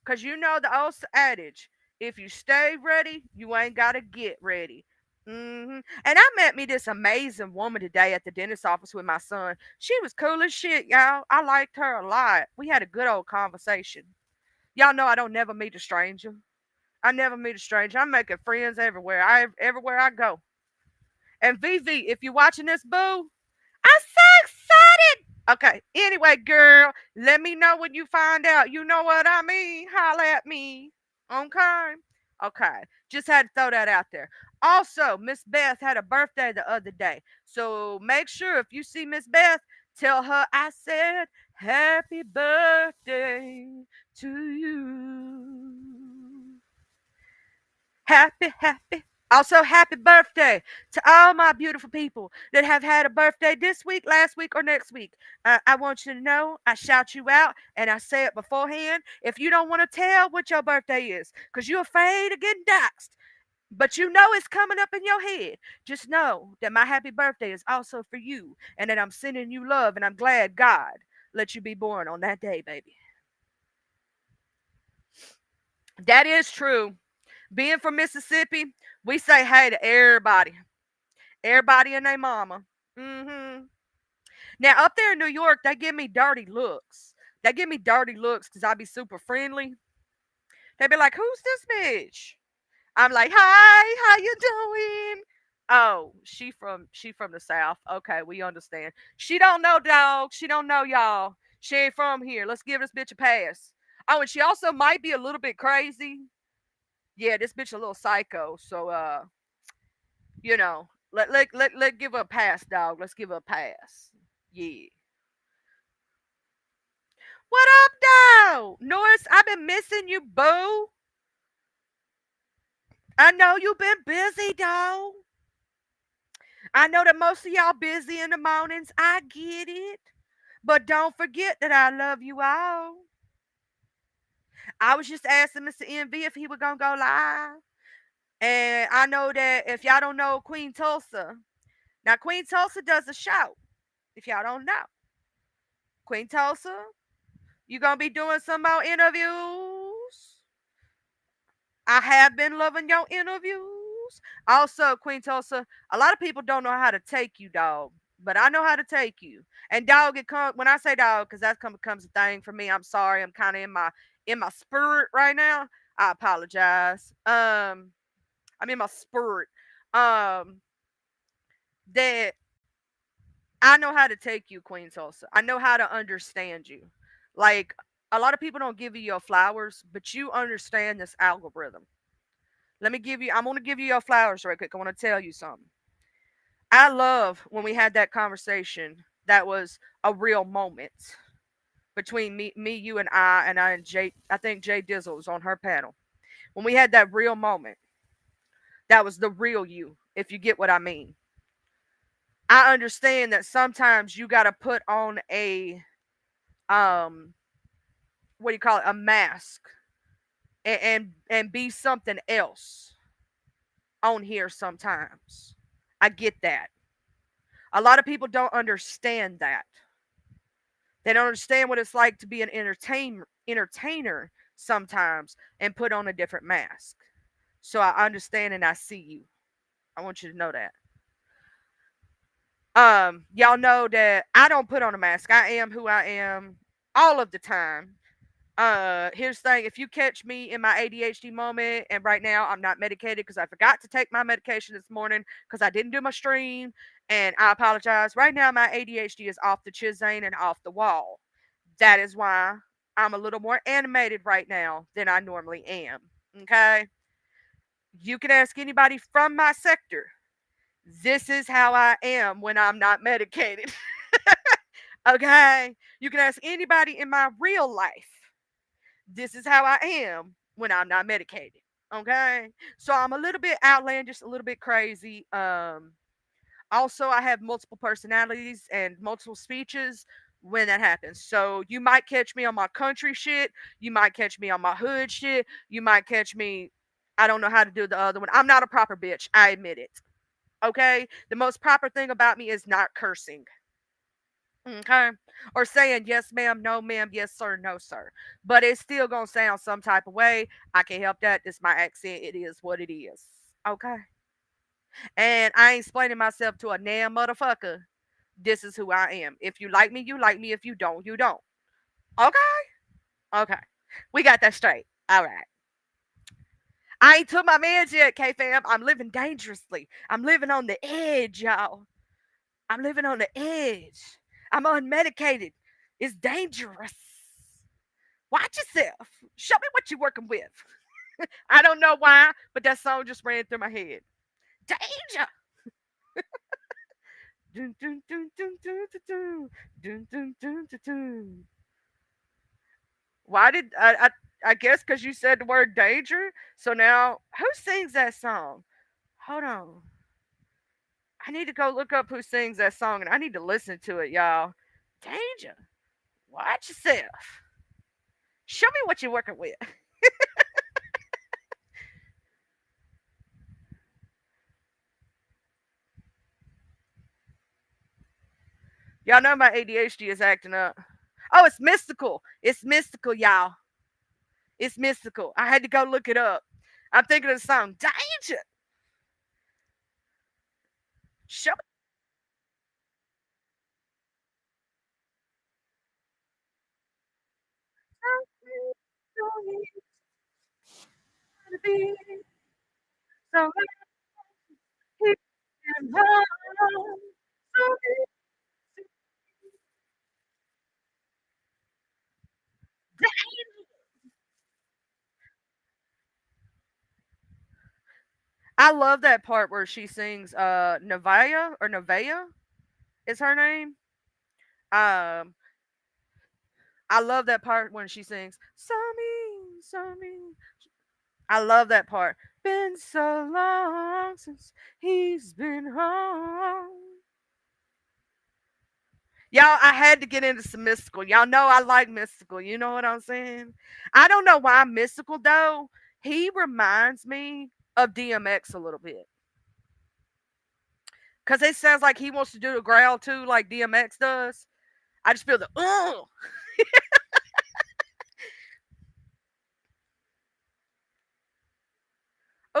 Because you know the old adage, if you stay ready, you ain't got to get ready. And I met me this amazing woman today at the dentist office with my son. She was cool as shit, y'all. I liked her a lot. We had a good old conversation. Y'all know I don't never meet a stranger. I never meet a stranger. I'm making friends everywhere. Everywhere I go. And Vivi, if you're watching this, boo, I'm so excited. Okay. Anyway, girl, let me know when you find out. You know what I mean? Holla at me. Okay. Okay. Just had to throw that out there. Also, Miss Beth had a birthday the other day. So make sure if you see Miss Beth, tell her I said happy birthday to you. Happy. Also, happy birthday to all my beautiful people that have had a birthday this week, last week, or next week. I want you to know I shout you out and I say it beforehand. If you don't want to tell what your birthday is because you're afraid of getting doxxed, but you know it's coming up in your head, just know that my happy birthday is also for you and that I'm sending you love and I'm glad God let you be born on that day, baby. That is true. Being from Mississippi, we say hey to everybody. Everybody and their mama. Now up there in New York, they give me dirty looks. They give me dirty looks because I be super friendly. They be like, "Who's this bitch?" I'm like, "Hi, how you doing?" Oh, she from the South. Okay, we understand. She don't know dog. She don't know y'all. She ain't from here. Let's give this bitch a pass. Oh, and she also might be a little bit crazy. Yeah, this bitch a little psycho. So let give her a pass, dog. Let's give her a pass. Yeah. What up, dog? Norris, I've been missing you, boo. I know you've been busy, dog. I know that most of y'all busy in the mornings. I get it. But don't forget that I love you all. I was just asking Mr. MV if he was gonna go live. And I know that if y'all don't know Queen Tulsa, now Queen Tulsa does a show. If y'all don't know. Queen Tulsa, you gonna be doing some more interviews? I have been loving your interviews. Also, Queen Tulsa, a lot of people don't know how to take you, dog. But I know how to take you. And dog, it come when I say dog, because that becomes a thing for me. I'm sorry. I'm kind of in my spirit right now. I apologize. I'm in my spirit. Um, that I know how to take you, Queen Tulsa. I know how to understand you. Like a lot of people don't give you your flowers, but you understand this algorithm. I'm going to give you your flowers right quick. I want to tell you something. I love when we had that conversation that was a real moment between me, you, and Jay. I think Jay Dizzle was on her panel. When we had that real moment, that was the real you, if you get what I mean. I understand that sometimes you got to put on um, what do you call it, a mask and be something else on here sometimes. I get that. A lot of people don't understand that. They don't understand what it's like to be an entertainer sometimes and put on a different mask. So I understand and I see you. I want you to know that. Y'all know that I don't put on a mask. I am who I am all of the time. Here's the thing, if you catch me in my ADHD moment, and right now I'm not medicated because I forgot to take my medication this morning because I didn't do my stream, and I apologize. Right now my ADHD is off the chisane and off the wall. That is why I'm a little more animated right now than I normally am. Okay, you can ask anybody from my sector. This is how I am when I'm not medicated. Okay, you can ask anybody in my real life. This is how I am when I'm not medicated. Okay. So I'm a little bit outlandish, a little bit crazy. Also I have multiple personalities and multiple speeches when that happens. So you might catch me on my country shit, you might catch me on my hood shit, you might catch me I don't know how to do the other one. I'm not a proper bitch. I admit it. Okay? The most proper thing about me is not cursing. Okay. Or saying yes ma'am, no ma'am, yes sir, no sir. But it's still gonna sound some type of way. I can't help that. It's my accent. It is what it is. Okay. And I ain't explaining myself to a damn motherfucker. This is who I am. If you like me, you like me. If you don't, you don't. Okay? Okay. We got that straight. All right. I ain't took my meds yet, K fam. I'm living dangerously. I'm living on the edge, y'all. I'm living on the edge. I'm unmedicated. It's dangerous. Watch yourself. Show me what you're working with. I don't know why, but that song just ran through my head. Danger. Dun, dun, dun, dun, dun, dun, dun. Dun, dun, dun, dun, dun. Why did I guess because you said the word danger? So now, who sings that song? Hold on. I need to go look up who sings that song and I need to listen to it, y'all. Danger. Watch yourself. Show me what you're working with. Y'all know my ADHD is acting up. Oh, it's mystical. It's mystical, y'all. It's mystical. I had to go look it up. I'm thinking of the song Danger. Show me something to be so happy and wrong. So I love that part where she sings Nevaeh is her name. Um I love that part when she sings so mean, so mean. I love that part. Been so long since he's been home. Y'all, I had to get into some mystical. Y'all know I like mystical. You know what I'm saying? I don't know why I'm mystical though. He reminds me of DMX a little bit. Cause it sounds like he wants to do the growl too, like DMX does. I just feel the oh,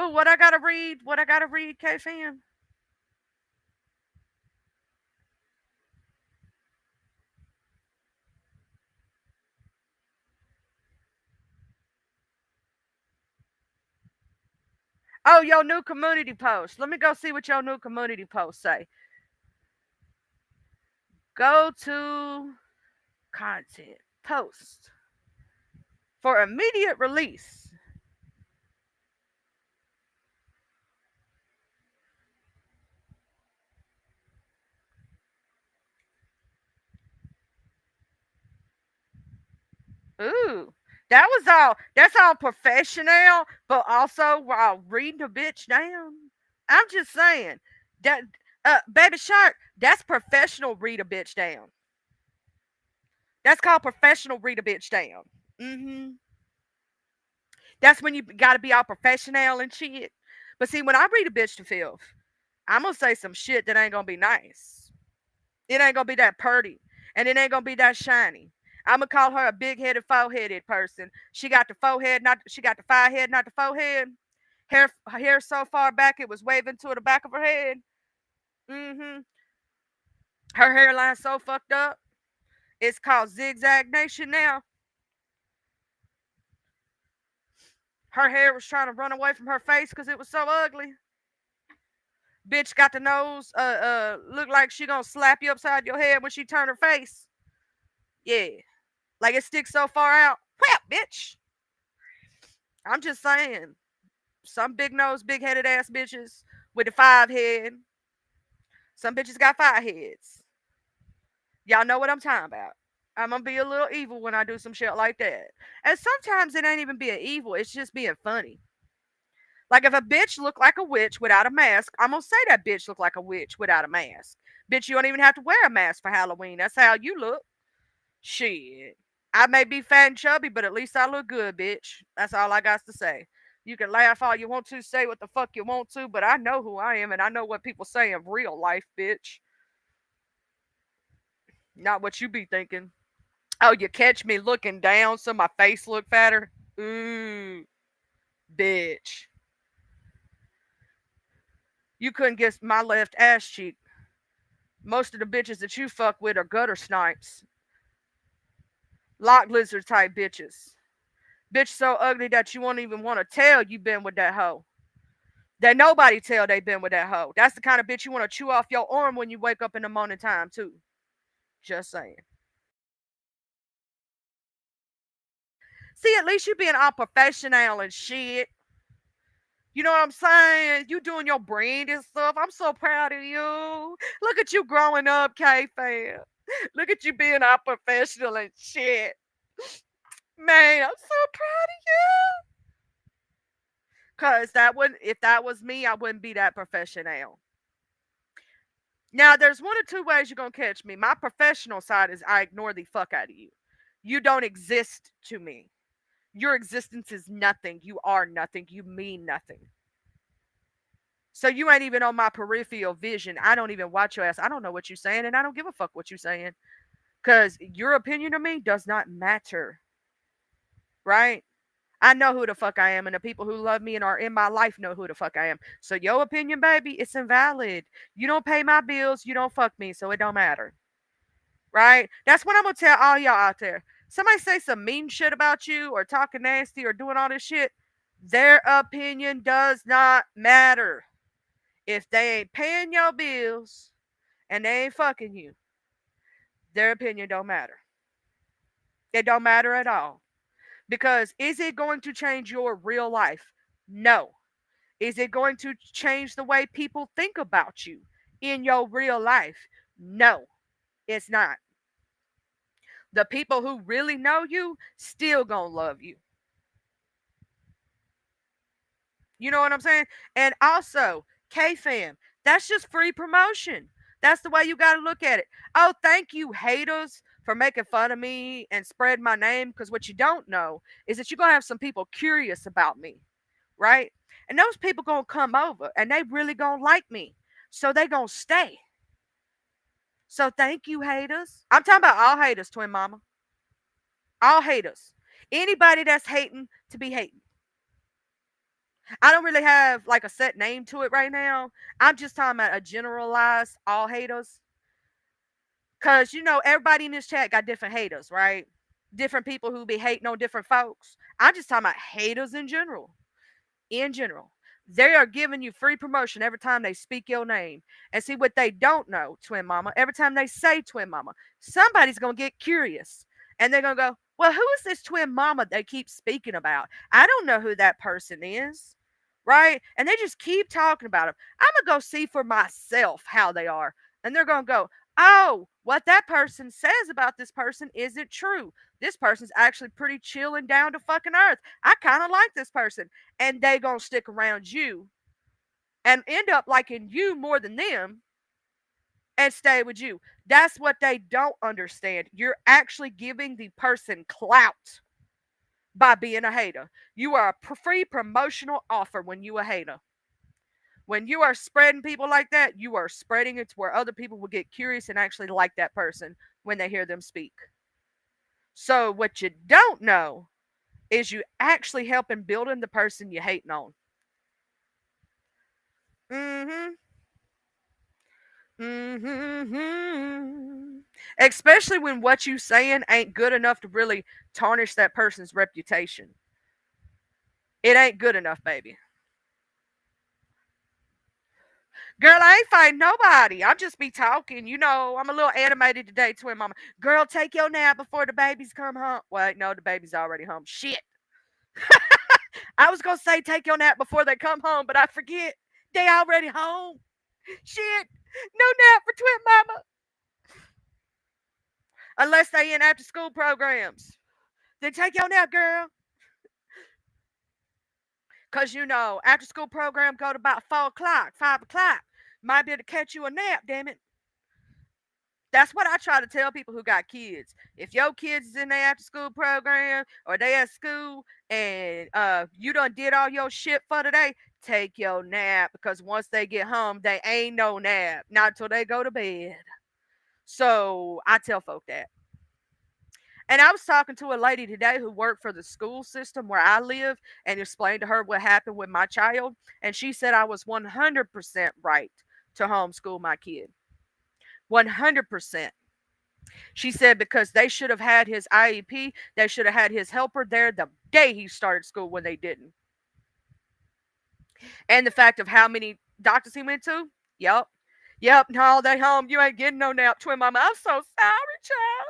what I gotta read? What I gotta read, K fan? Oh, your new community post. Let me go see what your new community post say. Go to content post for immediate release. Ooh, that was all. That's all professional, but also while reading a bitch down. I'm just saying that, baby shark. That's professional. Read a bitch down. That's called professional. Read a bitch down. Mm-hmm. That's when you got to be all professional and shit. But see, when I read a bitch to filth, I'm gonna say some shit that ain't gonna be nice. It ain't gonna be that purty, and it ain't gonna be that shiny. I'm gonna call her a big-headed, four-headed person. She got the forehead, not she got the forehead, not the forehead. Hair so far back it was waving to the back of her head. Mm-hmm. Her hairline so fucked up. It's called zigzag nation now. Her hair was trying to run away from her face because it was so ugly. Bitch got the nose. Look like she gonna slap you upside your head when she turn her face. Yeah, like it sticks so far out. Well, bitch. I'm just saying. Some big nose, big headed ass bitches with the five head. Some bitches got five heads. Y'all know what I'm talking about. I'm gonna be a little evil when I do some shit like that. And sometimes it ain't even being evil, it's just being funny. Like if a bitch look like a witch without a mask, I'm gonna say that bitch look like a witch without a mask. Bitch, you don't even have to wear a mask for Halloween. That's how you look. Shit. I may be fat and chubby, but at least I look good, bitch. That's all I got to say. You can laugh all you want to, say what the fuck you want to, but I know who I am and I know what people say in real life, bitch. Not what you be thinking. Oh, you catch me looking down so my face look fatter? Ooh, bitch. You couldn't guess my left ass cheek. Most of the bitches that you fuck with are gutter snipes. Lock lizard type bitches. Bitch so ugly that you won't even want to tell you been with that hoe. That nobody tell they been with that hoe. That's the kind of bitch you want to chew off your arm when you wake up in the morning time too. Just saying. See, at least you being all professional and shit. You know what I'm saying? You doing your brand and stuff. I'm so proud of you. Look at you growing up, K fam. Look at you being all professional and shit. Man, I'm so proud of you. Cause that wouldn't if that was me, I wouldn't be that professional. Now there's one or two ways you're gonna catch me. My professional side is I ignore the fuck out of you. You don't exist to me. Your existence is nothing. You are nothing. You mean nothing. So you ain't even on my peripheral vision. I don't even watch your ass. I don't know what you're saying, and I don't give a fuck what you're saying. Cause your opinion of me does not matter. Right? I know who the fuck I am, and the people who love me and are in my life know who the fuck I am. So your opinion, baby, it's invalid. You don't pay my bills, you don't fuck me, so it don't matter. Right? That's what I'm gonna tell all y'all out there. Somebody say some mean shit about you or talking nasty or doing all this shit, their opinion does not matter. If they ain't paying your bills and they ain't fucking you, their opinion don't matter. It don't matter at all. Because is it going to change your real life? No. Is it going to change the way people think about you in your real life? No, it's not. The people who really know you still gonna love you. You know what I'm saying? And also, K fam, that's just free promotion. That's the way you got to look at it. Oh, thank you, haters, for making fun of me and spread my name. Because what you don't know is that you're going to have some people curious about me, right? And those people going to come over and they really going to like me. So they going to stay. So thank you, haters. I'm talking about all haters, twin mama. All haters. Anybody that's hating to be hating. I don't really have like a set name to it right now. I'm just talking about a generalized all haters. Cause everybody in this chat got different haters, right? Different people who be hating on different folks. I'm just talking about haters in general. In general. They are giving you free promotion every time they speak your name. And see what they don't know, twin mama, every time they say twin mama, somebody's gonna get curious. And they're gonna go, well, who is this twin mama they keep speaking about? I don't know who that person is. Right? And they just keep talking about them. I'm gonna go see for myself how they are. And they're gonna go, oh, what that person says about this person isn't true. This person's actually pretty chill and down to fucking earth. I kind of like this person. And they gonna stick around you and end up liking you more than them and stay with you. That's what they don't understand. You're actually giving the person clout by being a hater. You are a free promotional offer when you a hater. When you are spreading people like that, you are spreading it to where other people will get curious and actually like that person when they hear them speak. So what you don't know is you actually helping building the person you hating on. Mm-hmm. Mm-hmm. Especially when what you saying ain't good enough to really tarnish that person's reputation. It ain't good enough, baby. Girl, I ain't fighting nobody. I'll just be talking. I'm a little animated today, twin mama. Girl, take your nap before the babies come home. Wait, no, the baby's already home. Shit. I was going to say take your nap before they come home, but I forget. They already home. Shit. No nap for twin mama. Unless they in after school programs. Then take your nap, girl. Because, after school program go to about 4 o'clock, 5 o'clock. Might be able to catch you a nap, damn it. That's what I try to tell people who got kids. If your kids is in their after school program or they at school and you done did all your shit for today, take your nap because once they get home, they ain't no nap. Not till they go to bed. So I tell folk that. And I was talking to a lady today who worked for the school system where I live and explained to her what happened with my child. And she said I was 100% right to homeschool my kid. 100%. She said because they should have had his IEP, they should have had his helper there the day he started school when they didn't. And the fact of how many doctors he went to, yep. Yep, no, they home. You ain't getting no nap, twin mama. I'm so sorry, child.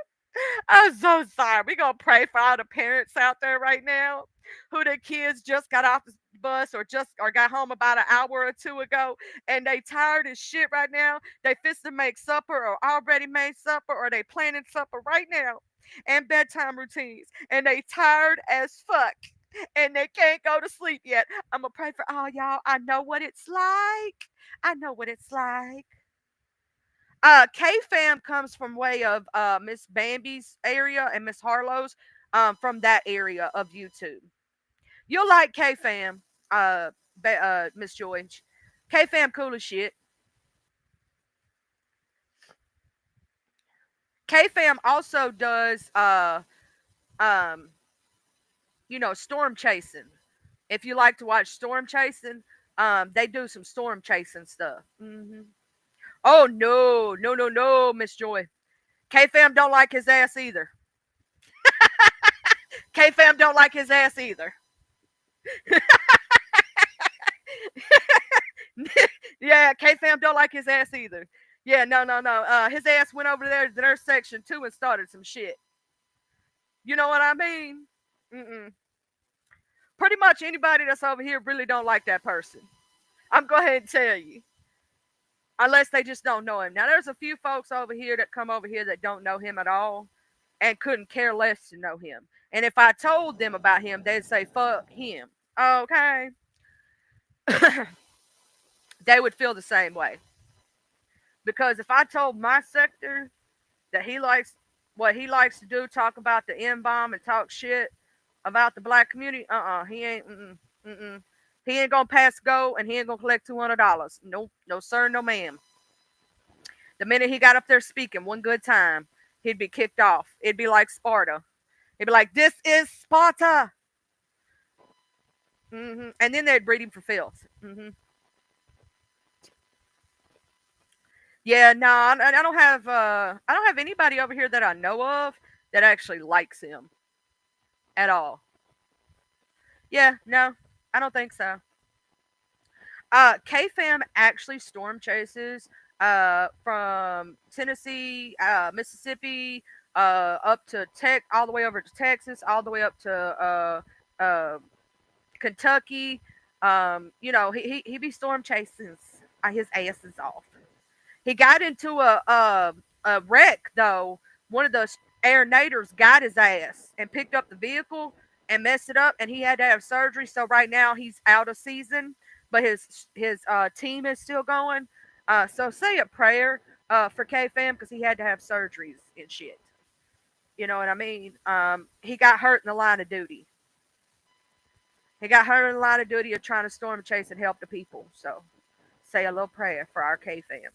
I'm so sorry. We gonna pray for all the parents out there right now who their kids just got off the bus or got home about an hour or two ago and they tired as shit right now. They fix to make supper or already made supper or they planning supper right now and bedtime routines and they tired as fuck and they can't go to sleep yet. I'm gonna pray for all y'all. I know what it's like. I know what it's like. K Fam comes from way of Miss Bambi's area and Miss Harlow's from that area of YouTube. You'll like K Fam, Miss Joy. K Fam cool as shit. K Fam also does um storm chasing. If you like to watch storm chasing, they do some storm chasing stuff. Oh no, no, no, no, Miss Joy. K Fam don't like his ass either. K Fam don't like his ass either. Yeah, K Fam don't like his ass either. Yeah, no, no, no. His ass went over there to their section too and started some shit. You know what I mean? Mm-mm. Pretty much anybody that's over here really don't like that person. I'm go ahead and tell you, unless they just don't know him. Now, there's a few folks over here that come over here that don't know him at all and couldn't care less to know him. And if I told them about him, they'd say, fuck him. Okay. They would feel the same way. Because if I told my sector that he likes what he likes to do, talk about the N bomb and talk shit about the black community, he ain't, he ain't gonna pass go and he ain't gonna collect $200. Nope, no sir, no ma'am. The minute he got up there speaking one good time, he'd be kicked off. It'd be like Sparta. He'd be like, "This is Sparta," and then they'd breed him for filth. Yeah, no, I don't have I don't have anybody over here that I know of that actually likes him at all. Yeah, no, I don't think so. K Fam actually storm chases from Tennessee, Mississippi, up to Tech, all the way over to Texas, all the way up to Kentucky. He be storm chasing his asses off. He got into a wreck though. One of the air naders got his ass and picked up the vehicle and messed it up, and he had to have surgery. So right now he's out of season, but his team is still going. So say a prayer for K Fam because he had to have surgeries and shit. You know what I mean? He got hurt in the line of duty. He got hurt in the line of duty of trying to storm chase and help the people. So say a little prayer for our K Fam.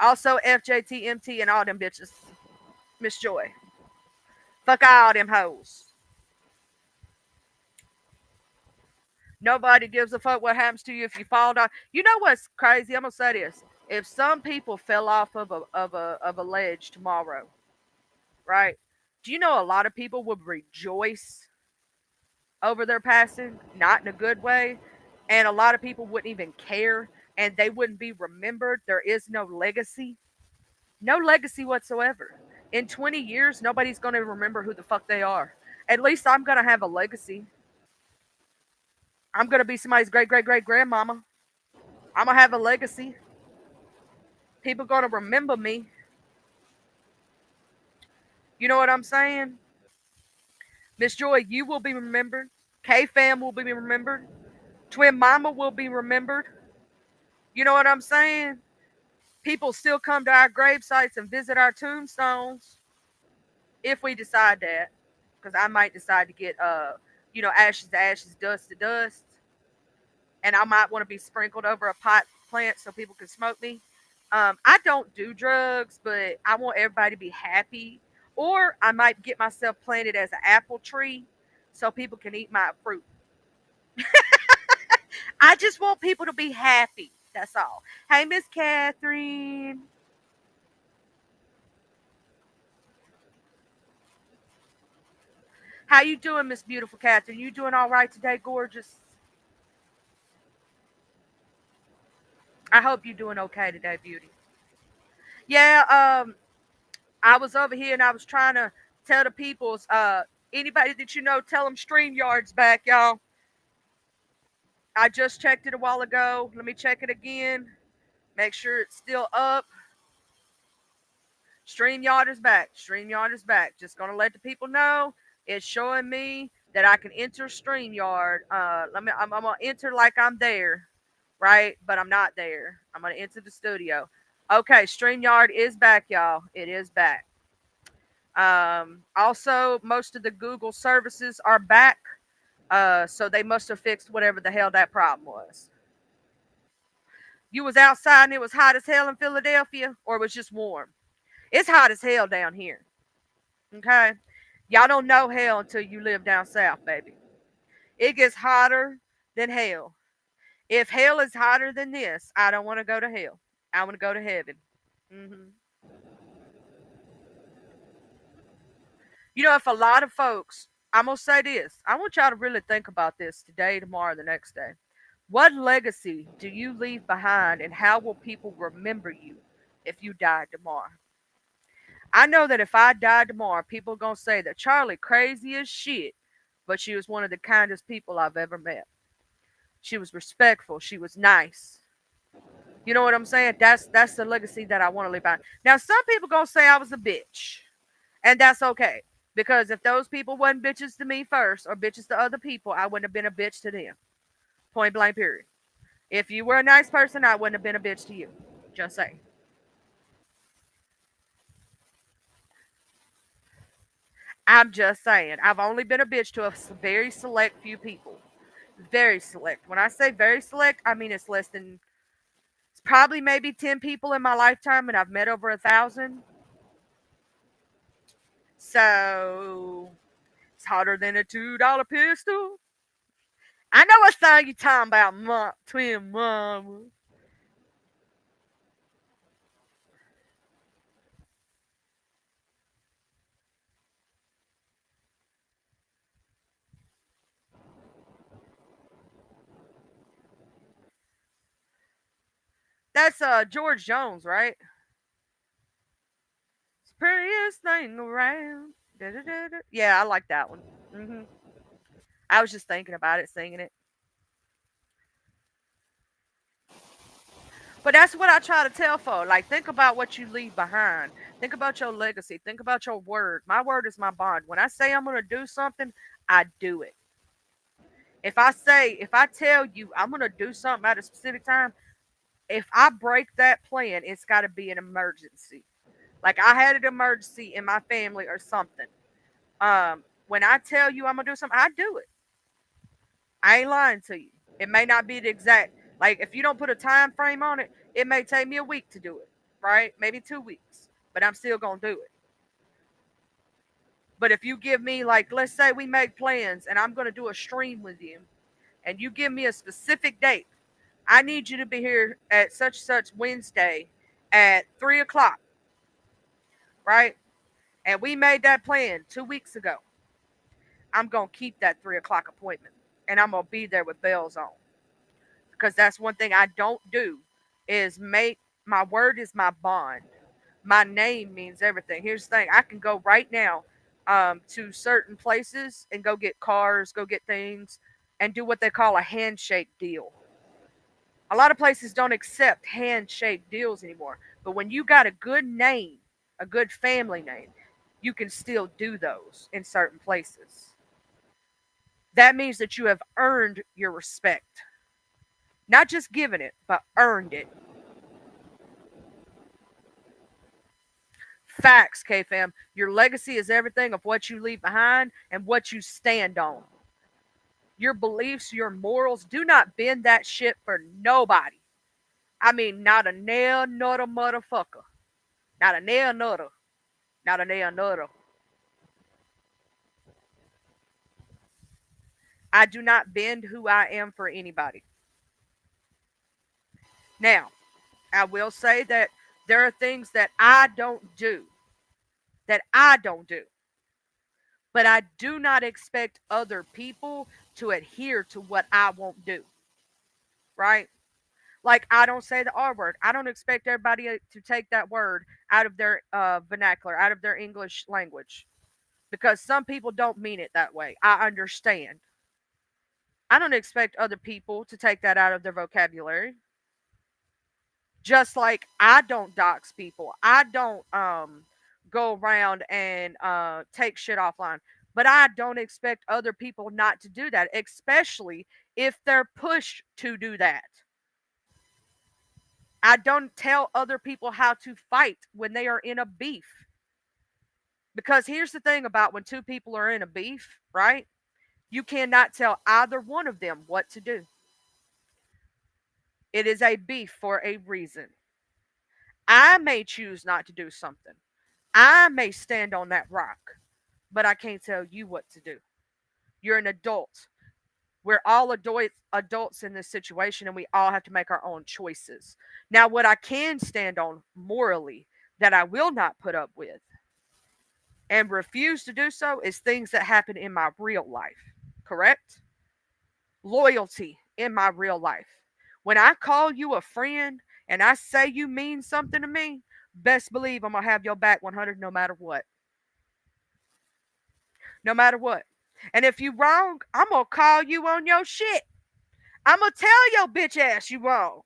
Also, FJTMT and all them bitches. Miss Joy. Fuck all them hoes. Nobody gives a fuck what happens to you if you fall down. You know what's crazy? I'm gonna say this. If some people fell off of a ledge tomorrow, right? Do you know a lot of people would rejoice over their passing, not in a good way, and a lot of people wouldn't even care, and they wouldn't be remembered. There is no legacy. No legacy whatsoever. In 20 years, nobody's going to remember who the fuck they are. At least I'm going to have a legacy. I'm going to be somebody's great, great, great grandmama. I'm going to have a legacy. People going to remember me. You know what I'm saying? Miss Joy, you will be remembered. K Fam will be remembered. Twin Mama will be remembered. You know what I'm saying? People still come to our grave sites and visit our tombstones if we decide that. Because I might decide to get ashes to ashes, dust to dust, and I might want to be sprinkled over a pot plant so people can smoke me. I don't do drugs, but I want everybody to be happy. Or I might get myself planted as an apple tree so people can eat my fruit. I just want people to be happy. That's all. Hey, Miss Catherine. How you doing, Miss Beautiful Catherine? You doing all right today, gorgeous? I hope you're doing okay today, beauty. Yeah, I was over here and I was trying to tell the peoples, anybody that you know, tell them StreamYard's back, y'all. I just checked it a while ago. Let me check it again. Make sure it's still up. StreamYard is back. StreamYard is back. Just gonna let the people know. It's showing me that I can enter StreamYard. I'm gonna enter like I'm there, right? But I'm not there. I'm gonna enter the studio. Okay, StreamYard is back, y'all. It is back. Also, most of the Google services are back. So they must have fixed whatever the hell that problem was. You was outside and it was hot as hell in Philadelphia, or it was just warm? It's hot as hell down here. Okay? Y'all don't know hell until you live down south, baby. It gets hotter than hell. If hell is hotter than this, I don't want to go to hell. I want to go to heaven. hmm You know, if a lot of folks, I'm going to say this, I want y'all to really think about this today, tomorrow, the next day. What legacy do you leave behind, and how will people remember you if you died tomorrow? I know that if I died tomorrow, people are going to say that Charlie crazy as shit, but she was one of the kindest people I've ever met. She was respectful. She was nice. You know what I'm saying? That's the legacy that I want to leave behind. Now, some people gonna say I was a bitch, and that's okay, because if those people wasn't bitches to me first or bitches to other people, I wouldn't have been a bitch to them. Point blank. Period. If you were a nice person, I wouldn't have been a bitch to you. Just saying. I'm just saying. I've only been a bitch to a very select few people. Very select. When I say very select, I mean it's less than, it's probably maybe 10 people in my lifetime, and I've met over 1,000. So it's hotter than a $2 pistol. I know what song you talking about, twin mama. That's George Jones, right? It's the prettiest thing around. Da-da-da-da. Yeah, I like that one. I was just thinking about it, singing it. But that's what I try to tell folks. Like, think about what you leave behind. Think about your legacy. Think about your word. My word is my bond. When I say I'm going to do something, I do it. If I tell you I'm going to do something at a specific time, if I break that plan, it's got to be an emergency. Like, I had an emergency in my family or something. When I tell you I'm going to do something, I do it. I ain't lying to you. It may not be the exact, like, if you don't put a time frame on it, it may take me a week to do it, right? Maybe 2 weeks, but I'm still gonna do it. But if you give me, like, let's say we make plans and I'm gonna do a stream with you, and you give me a specific date, I need you to be here at such Wednesday at 3 o'clock, right? And we made that plan 2 weeks ago. I'm gonna keep that 3 o'clock appointment, and I'm gonna be there with bells on, because that's one thing I don't do is make my word is my bond. My name means everything. Here's the thing: I can go right now to certain places and go get cars, go get things, and do what they call a handshake deal. A lot of places don't accept handshake deals anymore. But when you got a good name, a good family name, you can still do those in certain places. That means that you have earned your respect. Not just given it, but earned it. Facts, K fam. Your legacy is everything of what you leave behind and what you stand on. Your beliefs, your morals, do not bend that shit for nobody. I mean, not a nail nutter motherfucker. Not a nail nutter. Not a nail nutter. I do not bend who I am for anybody. Now, I will say that there are things that I don't do, that I don't do, but I do not expect other people to adhere to what I won't do, right? Like, I don't say the R word. I don't expect everybody to take that word out of their vernacular, out of their English language, because some people don't mean it that way. I understand. I don't expect other people to take that out of their vocabulary. Just like I don't dox people. I don't go around and take shit offline. But I don't expect other people not to do that, especially if they're pushed to do that. I don't tell other people how to fight when they are in a beef. Because here's the thing about when two people are in a beef, right? You cannot tell either one of them what to do. It is a beef for a reason. I may choose not to do something. I may stand on that rock, but I can't tell you what to do. You're an adult. We're all adults in this situation, and we all have to make our own choices. Now, what I can stand on morally that I will not put up with and refuse to do so is things that happen in my real life. Correct? Loyalty in my real life. When I call you a friend and I say you mean something to me, best believe I'm going to have your back 100 no matter what. No matter what. And if you wrong, I'm going to call you on your shit. I'm going to tell your bitch ass you wrong.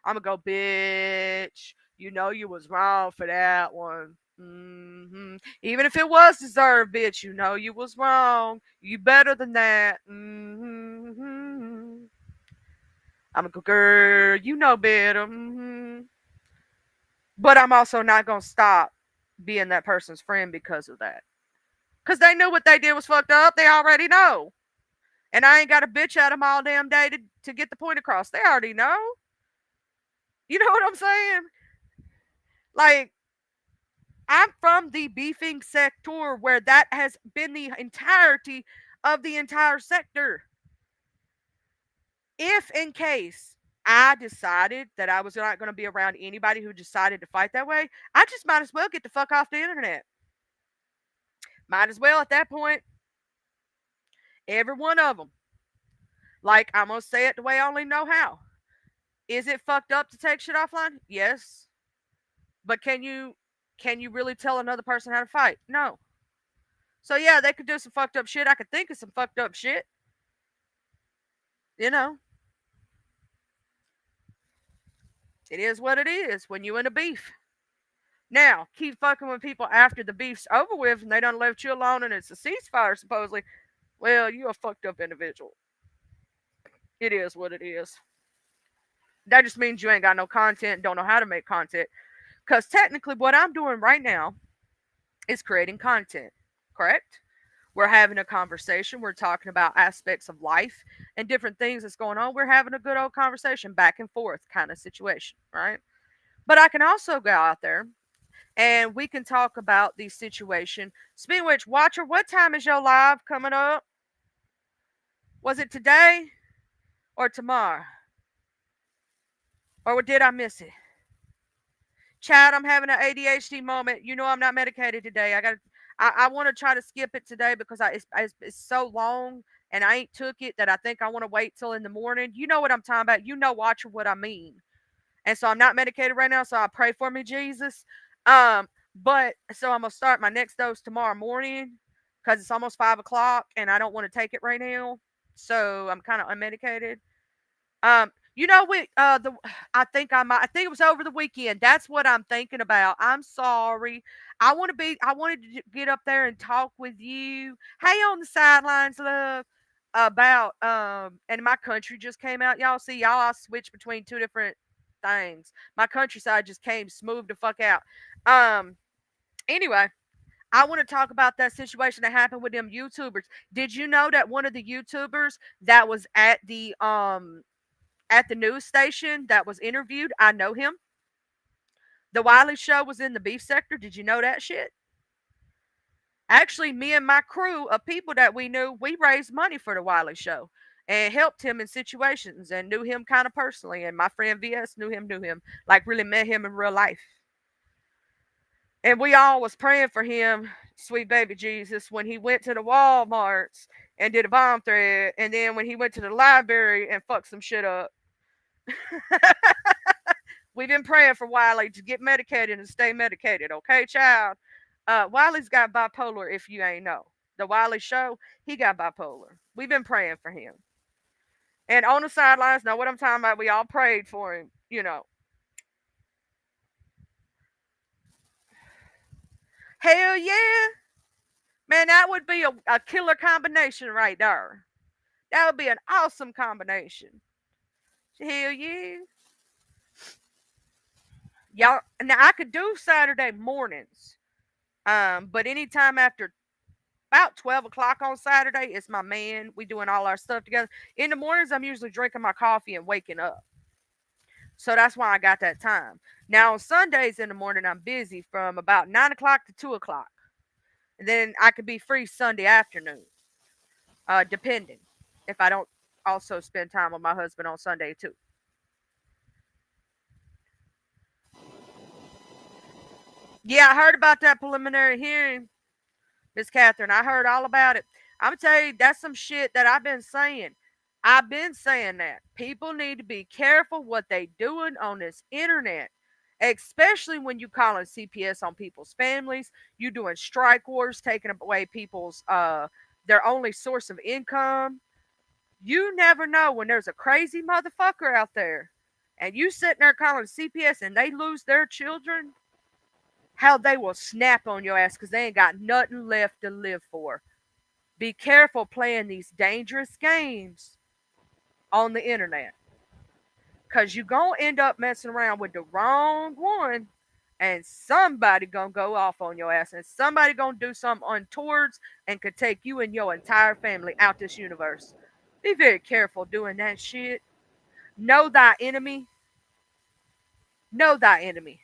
I'm going to go, bitch, you know you was wrong for that one. Even if it was deserved, bitch, you know you was wrong. You better than that. I'm a good girl. You know better. But I'm also not going to stop being that person's friend because of that. Because they knew what they did was fucked up. They already know. And I ain't got to bitch at them all damn day to get the point across. They already know. You know what I'm saying? Like, I'm from the beefing sector where that has been the entirety of the entire sector. If in case I decided that I was not going to be around anybody who decided to fight that way, I just might as well get the fuck off the internet. Might as well at that point. Every one of them. Like, I'm going to say it the way I only know how. Is it fucked up to take shit offline? Yes. But can you really tell another person how to fight? No. So yeah, they could do some fucked up shit. I could think of some fucked up shit. You know, it is what it is when you in a beef. Now, keep fucking with people after the beef's over with and they done left you alone and it's a ceasefire supposedly. Well, you a fucked up individual. It is what it is. That just means you ain't got no content, don't know how to make content. Because technically, what I'm doing right now is creating content, correct? We're having a conversation. We're talking about aspects of life and different things that's going on. We're having a good old conversation, back and forth kind of situation, right? But I can also go out there and we can talk about the situation. Speaking of which, Watcher, what time is your live coming up? Was it today or tomorrow? Or did I miss it? Chad, I'm having an ADHD moment. You know I'm not medicated today. I want to try to skip it today because it's so long and I ain't took it that I think I want to wait till in the morning. You know what I'm talking about. You know, Watcher, what I mean. And so I'm not medicated right now, so I pray for me, Jesus. But so I'm gonna start my next dose tomorrow morning because it's almost 5 o'clock and I don't want to take it right now. So I'm kind of unmedicated. You know what? I think it was over the weekend. That's what I'm thinking about. I'm sorry. I wanted to get up there and talk with you. Hey, on the sidelines, love. About and my country just came out. Y'all see, y'all I switched between two different things. My countryside just came smooth the fuck out. Um. Anyway, I want to talk about that situation that happened with them YouTubers. Did you know that one of the YouTubers that was at the at the news station that was interviewed. I know him. The Wiley Show was in the beef sector. Did you know that shit? Actually, me and my crew of people that we knew, we raised money for the Wiley Show and helped him in situations and knew him kind of personally. And my friend VS knew him, like really met him in real life. And we all was praying for him, sweet baby Jesus, when he went to the Walmarts and did a bomb threat, and then when he went to the library and fucked some shit up. We've been praying for Wiley to get medicated and stay medicated, okay, child? Wiley's got bipolar, if you ain't know. The Wiley Show, he got bipolar. We've been praying for him. And on the sidelines, know what I'm talking about? We all prayed for him, you know. Hell yeah. Man, that would be a killer combination right there. That would be an awesome combination. Hell yeah. Y'all, now I could do Saturday mornings. But anytime after about 12 o'clock on Saturday, it's my man. We doing all our stuff together. In the mornings, I'm usually drinking my coffee and waking up. So that's why I got that time. Now on Sundays in the morning, I'm busy from about 9 o'clock to 2 o'clock. And then I could be free Sunday afternoon, depending if I don't also spend time with my husband on Sunday too. Yeah, I heard about that preliminary hearing, Miss Catherine. I heard all about it. I'm gonna tell you, that's some shit that I've been saying. I've been saying that people need to be careful what they doing on this internet, especially when you calling CPS on people's families. You doing strike wars, taking away people's their only source of income. You never know when there's a crazy motherfucker out there, and you sitting there calling CPS and they lose their children. How they will snap on your ass because they ain't got nothing left to live for. Be careful playing these dangerous games on the internet because you're going to end up messing around with the wrong one and somebody going to go off on your ass and somebody going to do something untowards and could take you and your entire family out this universe. Be very careful doing that shit. Know thy enemy. Know thy enemy.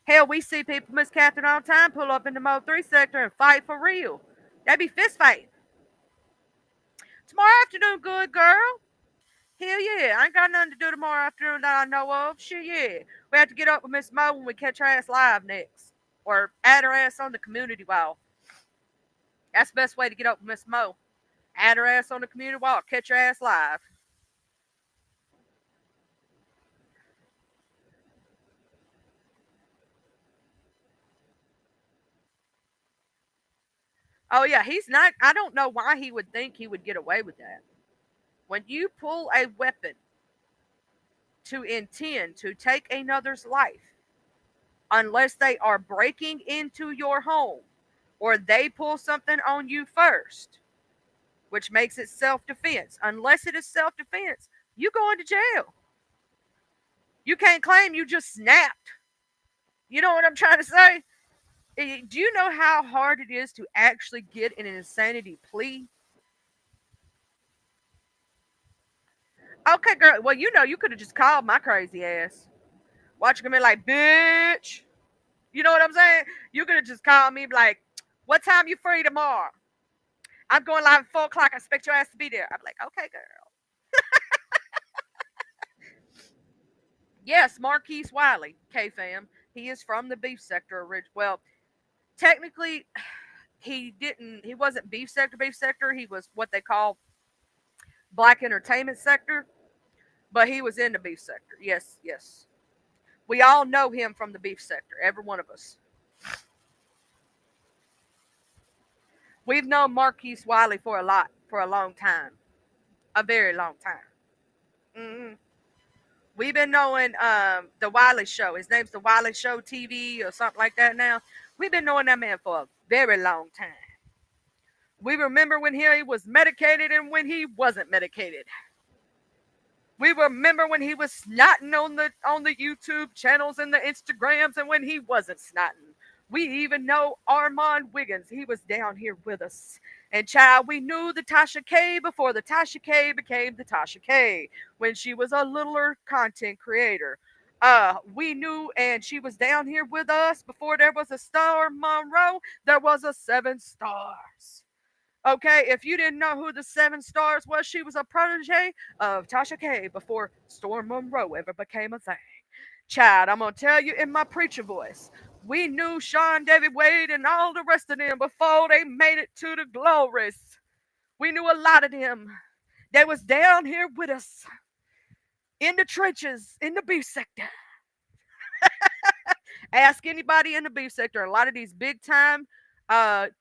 Hell, we see people, Miss Catherine, all the time pull up in the Mo 3 sector and fight for real. That'd be fist fight. Tomorrow afternoon, good girl. Hell yeah. I ain't got nothing to do tomorrow afternoon that I know of. Shit, yeah. We have to get up with Miss Mo when we catch her ass live next. Or add her ass on the community wall. That's the best way to get up with Miss Mo. Add her ass on the community wall. Catch her ass live. Oh, yeah. He's not. I don't know why he would think he would get away with that. When you pull a weapon to intend to take another's life, unless they are breaking into your home or they pull something on you first, which makes it self defense. Unless it is self defense, you going to jail. You can't claim you just snapped. You know what I'm trying to say? Do you know how hard it is to actually get an insanity plea? Okay, girl. Well, you know, you could have just called my crazy ass. Watching me like, bitch. You know what I'm saying? You could have just called me like, what time you free tomorrow? I'm going live at 4 o'clock. I expect your ass to be there. I'm like, okay, girl. Yes, Marquise Wiley, K fam. He is from the beef sector. Well, technically, he wasn't beef sector. He was what they call black entertainment sector, but he was in the beef sector. Yes, yes. We all know him from the beef sector, every one of us. We've known Marquise Wiley for a long time, a very long time. Hmm. We've been knowing the Wiley Show. His name's the Wiley Show TV or something like that now. We've been knowing that man for a very long time. We remember when he was medicated and when he wasn't medicated. We remember when he was snotting on the YouTube channels and the Instagrams and when he wasn't snotting. We even know Armand Wiggins. He was down here with us. And child, we knew the Tasha K before the Tasha K became the Tasha K when she was a littler content creator. We knew, and she was down here with us before there was a Star Monroe. There was a Seven Stars. Okay, if you didn't know who the Seven Stars was, she was a protege of Tasha K before Storm Monroe ever became a thing. Chad, I'm gonna tell you in my preacher voice. We knew Sean David Wade and all the rest of them before they made it to the glories. We knew a lot of them. They was down here with us in the trenches, in the beef sector. Ask anybody in the beef sector. A lot of these big time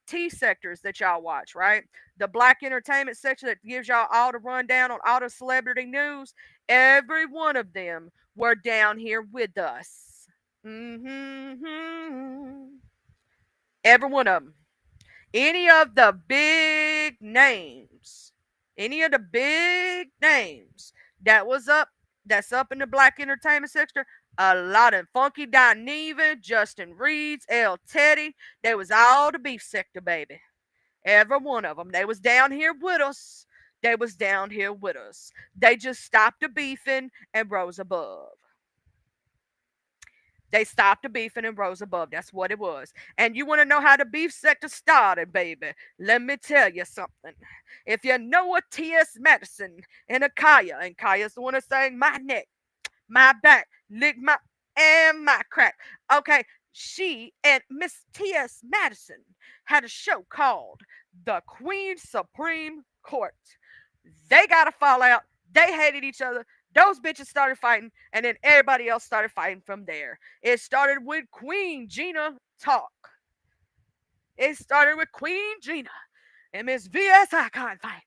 T sectors that y'all watch, right? The black entertainment section that gives y'all all the rundown on all the celebrity news. Every one of them were down here with us. Mm-hmm. Every one of them. Any of the big names, any of the big names that was up, that's up in the black entertainment sector, a lot of Funky Dineva, Justin Reeds, L. Teddy, they was all the beef sector, baby. Every one of them. They was down here with us. They was down here with us. They just stopped the beefing and rose above. They stopped the beefing and rose above. That's what it was. And you want to know how the beef sector started, baby? Let me tell you something. If you know a T.S. Madison and a Kaya, and Kaya's the one that's saying my neck, my back, lick my and my crack. Okay, she and Miss T.S. Madison had a show called The Queen Supreme Court. They got a fallout. They hated each other. Those bitches started fighting, and then everybody else started fighting from there. It started with Queen Gina Talk. It started with Queen Gina and Miss V.S. Icon fight.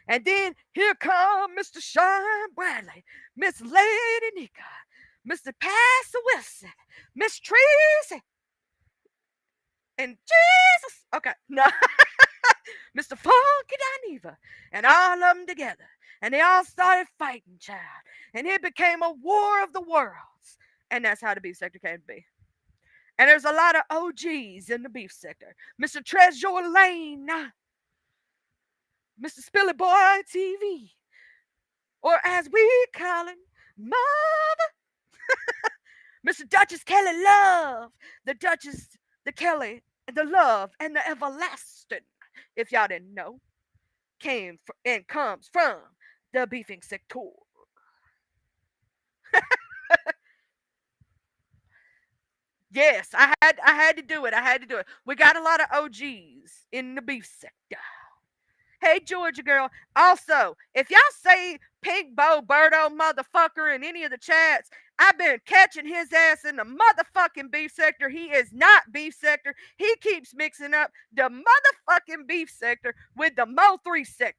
And then here come Mr. Sean Bradley, Miss Lady Nika, Mr. Pastor Wilson, Miss Tracy, and Jesus. Okay, no. Mr. Funky Dineva, and all of them together. And they all started fighting, child. And it became a war of the worlds. And that's how the beef sector came to be. And there's a lot of OGs in the beef sector. Mr. Treasure Lane, Mr. Spilly Boy TV, or as we call him, Mother, Mr. Duchess Kelly Love, the Duchess, the Kelly, the Love, and the Everlasting. If y'all didn't know, and comes from the beefing sector. Yes, I had to do it. I had to do it. We got a lot of OGs in the beef sector. Hey, Georgia girl. Also, if y'all say Pink Bo Birdo motherfucker in any of the chats, I've been catching his ass in the motherfucking beef sector. He is not beef sector. He keeps mixing up the motherfucking beef sector with the Mo 3 sector.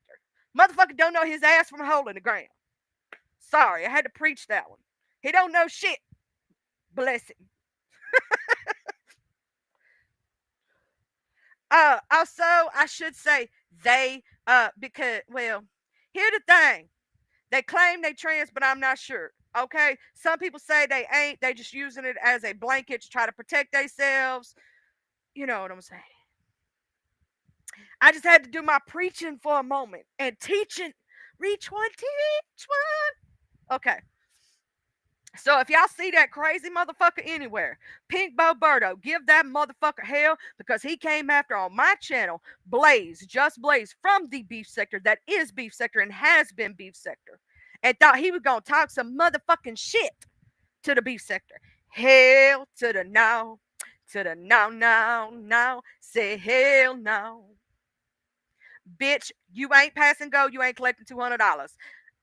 Motherfucker don't know his ass from a hole in the ground. Sorry, I had to preach that one. He don't know shit. Bless him. Also, I should say they, because, well, here's the thing. They claim they trans, but I'm not sure. Okay, some people say they ain't. They just using it as a blanket to try to protect themselves. You know what I'm saying? I just had to do my preaching for a moment and teaching. Reach one, teach one. Okay. So if y'all see that crazy motherfucker anywhere, Pink Bo Birdo, give that motherfucker hell because he came after on my channel, Blaze, just Blaze from the beef sector that is beef sector and has been beef sector, and thought he was gonna talk some motherfucking shit to the beef sector. Hell to the no, to the no, no, no. Say hell no. Bitch, you ain't passing go, you ain't collecting $200.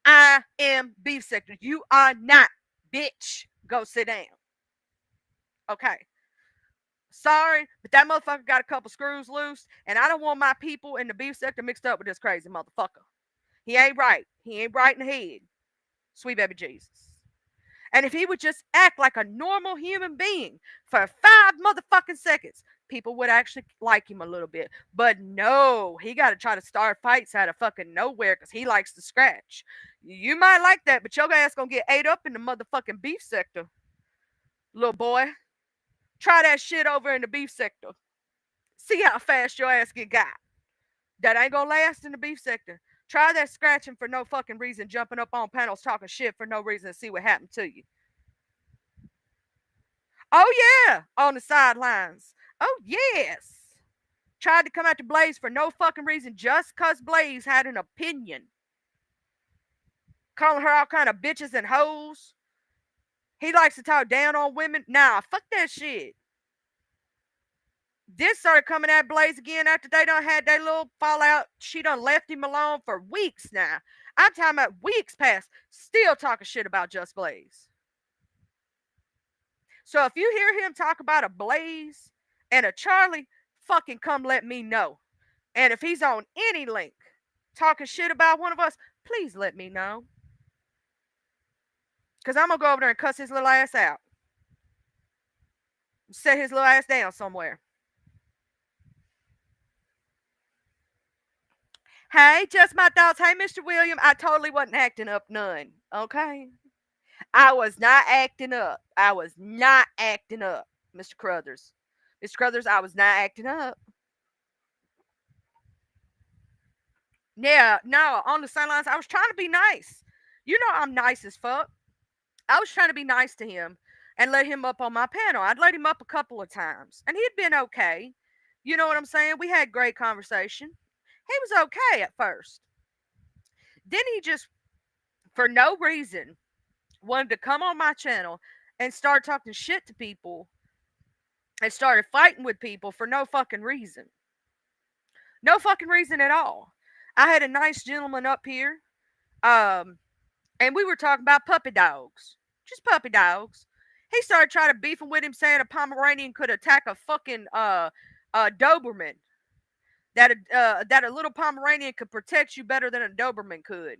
I am beef sector. You are not. Bitch, go sit down. Okay. Sorry, but that motherfucker got a couple screws loose, and I don't want my people in the beef sector mixed up with this crazy motherfucker. He ain't right. He ain't right in the head. Sweet baby Jesus. And if he would just act like a normal human being for 5 motherfucking seconds, people would actually like him a little bit. But no, he got to try to start fights out of fucking nowhere because he likes to scratch. You might like that, but your ass gonna get ate up in the motherfucking beef sector, little boy. Try that shit over in the beef sector. See how fast your ass get got. That ain't gonna last in the beef sector. Try that scratching for no fucking reason, jumping up on panels, talking shit for no reason, and see what happened to you. Oh yeah, on the sidelines. Oh yes. Tried to come at the Blaze for no fucking reason, just cause Blaze had an opinion. Calling her all kind of bitches and hoes. He likes to talk down on women. Nah, fuck that shit. This started coming at Blaze again after they done had their little fallout. She done left him alone for weeks now. I'm talking about weeks past, still talking shit about Just Blaze. So if you hear him talk about a Blaze and a Charlie, fucking come let me know. And if he's on any link talking shit about one of us, please let me know. Because I'm going to go over there and cuss his little ass out. Set his little ass down somewhere. Hey, just my thoughts. Hey, Mr. William, I totally wasn't acting up none. Okay? I was not acting up. I was not acting up, Mr. Crothers. Mr. Crothers, I was not acting up. Yeah, no, on the sidelines, I was trying to be nice. You know I'm nice as fuck. I was trying to be nice to him and let him up on my panel. I'd let him up a couple of times, and he'd been okay. You know what I'm saying? We had great conversation. He was okay at first. Then he just, for no reason, wanted to come on my channel and start talking shit to people and started fighting with people for no fucking reason. No fucking reason at all. I had a nice gentleman up here, um, and we were talking about puppy dogs. Just puppy dogs. He started trying to beefing with him, saying a Pomeranian could attack a fucking Doberman. That a little Pomeranian could protect you better than a Doberman could.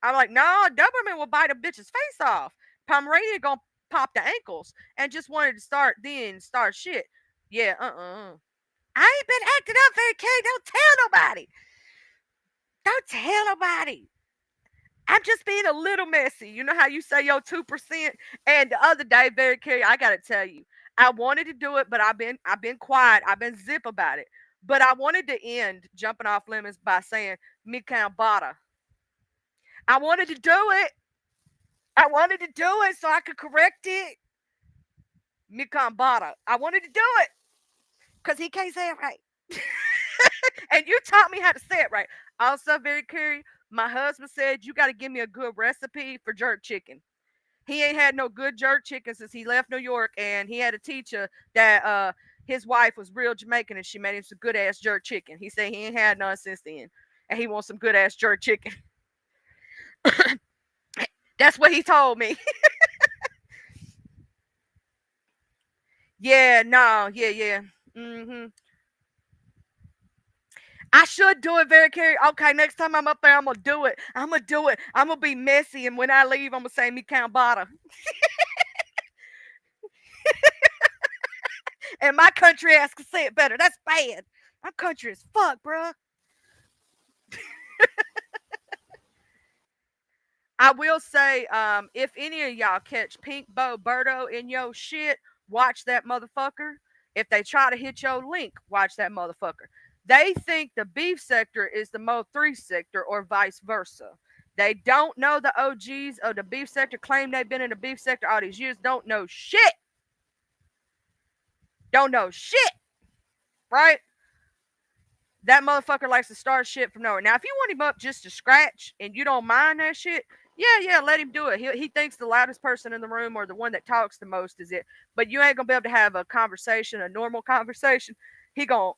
I'm like, no, a Doberman will bite a bitch's face off. Pomeranian gonna pop the ankles, and just wanted to start shit. Yeah, I ain't been acting up very Carrie. Don't tell nobody. Don't tell nobody. I'm just being a little messy. You know how you say your 2%? And the other day, very Carrie, I gotta tell you, I wanted to do it, but I've been quiet. I've been zip about it. But I wanted to end jumping off lemons by saying Mikan Bada. I wanted to do it. I wanted to do it so I could correct it. Mikan Bada. I wanted to do it. Because he can't say it right. And you taught me how to say it right. Also, very curious, my husband said you got to give me a good recipe for jerk chicken. He ain't had no good jerk chicken since he left New York, and he had a teacher that his wife was real Jamaican, and she made him some good ass jerk chicken. He said he ain't had none since then, and he wants some good ass jerk chicken. That's what he told me. Yeah, no, yeah. Mm-hmm. I should do it very carefully. Okay, next time I'm up there, I'm gonna do it. I'm gonna do it. I'm gonna be messy, and when I leave, I'm gonna say me count bada. And my country ass can say it better. That's bad. My country is fuck, bruh. I will say, if any of y'all catch Pink Bo Birdo in yo shit, watch that motherfucker. If they try to hit your link, watch that motherfucker. They think the beef sector is the Mo 3 sector or vice versa. They don't know the OGs of the beef sector, claim they've been in the beef sector all these years, don't know shit. Don't know shit, right? That motherfucker likes to start shit from nowhere. Now, if you want him up just to scratch and you don't mind that shit, yeah, let him do it. He thinks the loudest person in the room or the one that talks the most is it. But you ain't gonna be able to have a conversation, a normal conversation. He gonna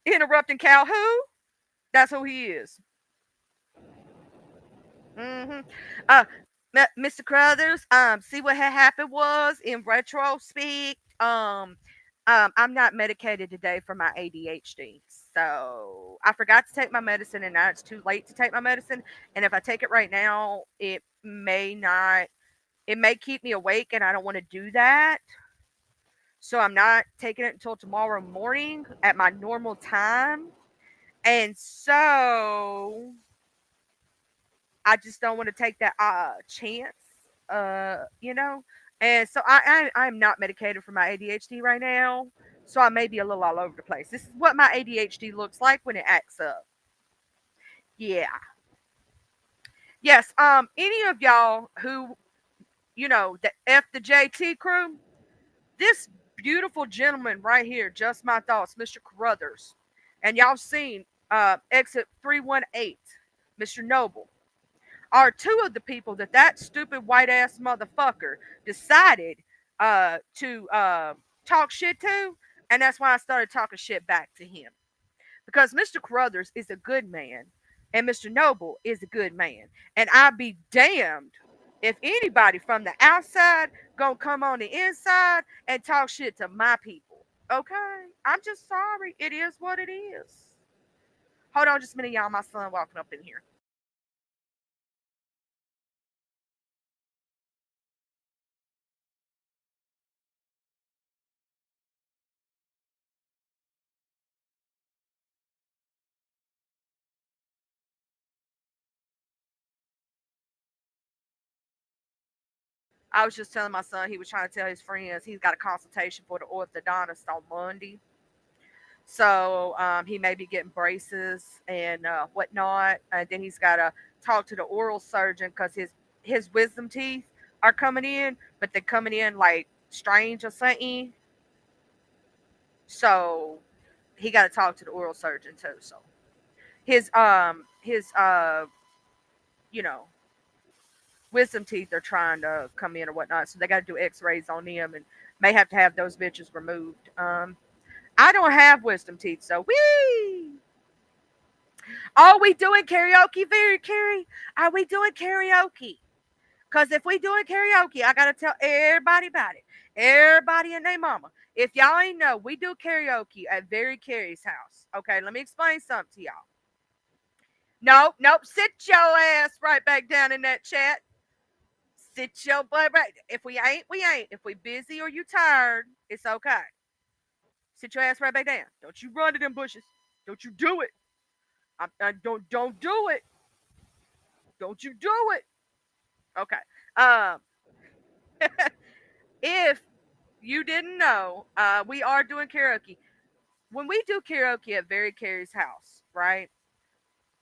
interrupt and cow who? That's who he is. Mm-hmm. Uh, Mr. Crothers, see what had happened was in retrospect, I'm not medicated today for my ADHD. So I forgot to take my medicine and now it's too late to take my medicine. And if I take it right now, it may keep me awake and I don't want to do that. So I'm not taking it until tomorrow morning at my normal time. And so I just don't want to take that chance. You know, And so I'm not medicated for my ADHD right now. So I may be a little all over the place. This is what my ADHD looks like when it acts up. Yeah. Yes. Any of y'all who, the F the JT crew, this beautiful gentleman right here, just my thoughts, Mr. Carruthers. And y'all seen exit 318, Mr. Noble, are two of the people that stupid white ass motherfucker decided to talk shit to, and that's why I started talking shit back to him. Because Mr. Carruthers is a good man, and Mr. Noble is a good man, and I'd be damned if anybody from the outside gonna come on the inside and talk shit to my people. Okay, I'm just sorry. It is what it is. Hold on just a minute, y'all. My son walking up in here. I was just telling my son he was trying to tell his friends he's got a consultation for the orthodontist on Monday. So he may be getting braces and whatnot. And then he's got to talk to the oral surgeon because his wisdom teeth are coming in, but they're coming in like strange or something. So he got to talk to the oral surgeon too. So his you know wisdom teeth are trying to come in or whatnot. So they got to do X-rays on them and may have to have those bitches removed. I don't have wisdom teeth, so wee. Are we doing karaoke, very Carrie? Are we doing karaoke? Because if we doing karaoke, I gotta tell everybody about it. Everybody and their mama. If y'all ain't know, we do karaoke at Very Carrie's house. Okay, let me explain something to y'all. Nope, nope. Sit your ass right back down in that chat. Sit your butt right. If we ain't, we ain't. If we busy or you tired, it's okay. Sit your ass right back down. Don't you run to them bushes. Don't you do it. Don't do it. Don't you do it. Okay. Um, if you didn't know, we are doing karaoke. When we do karaoke at Very Carrie's house, right?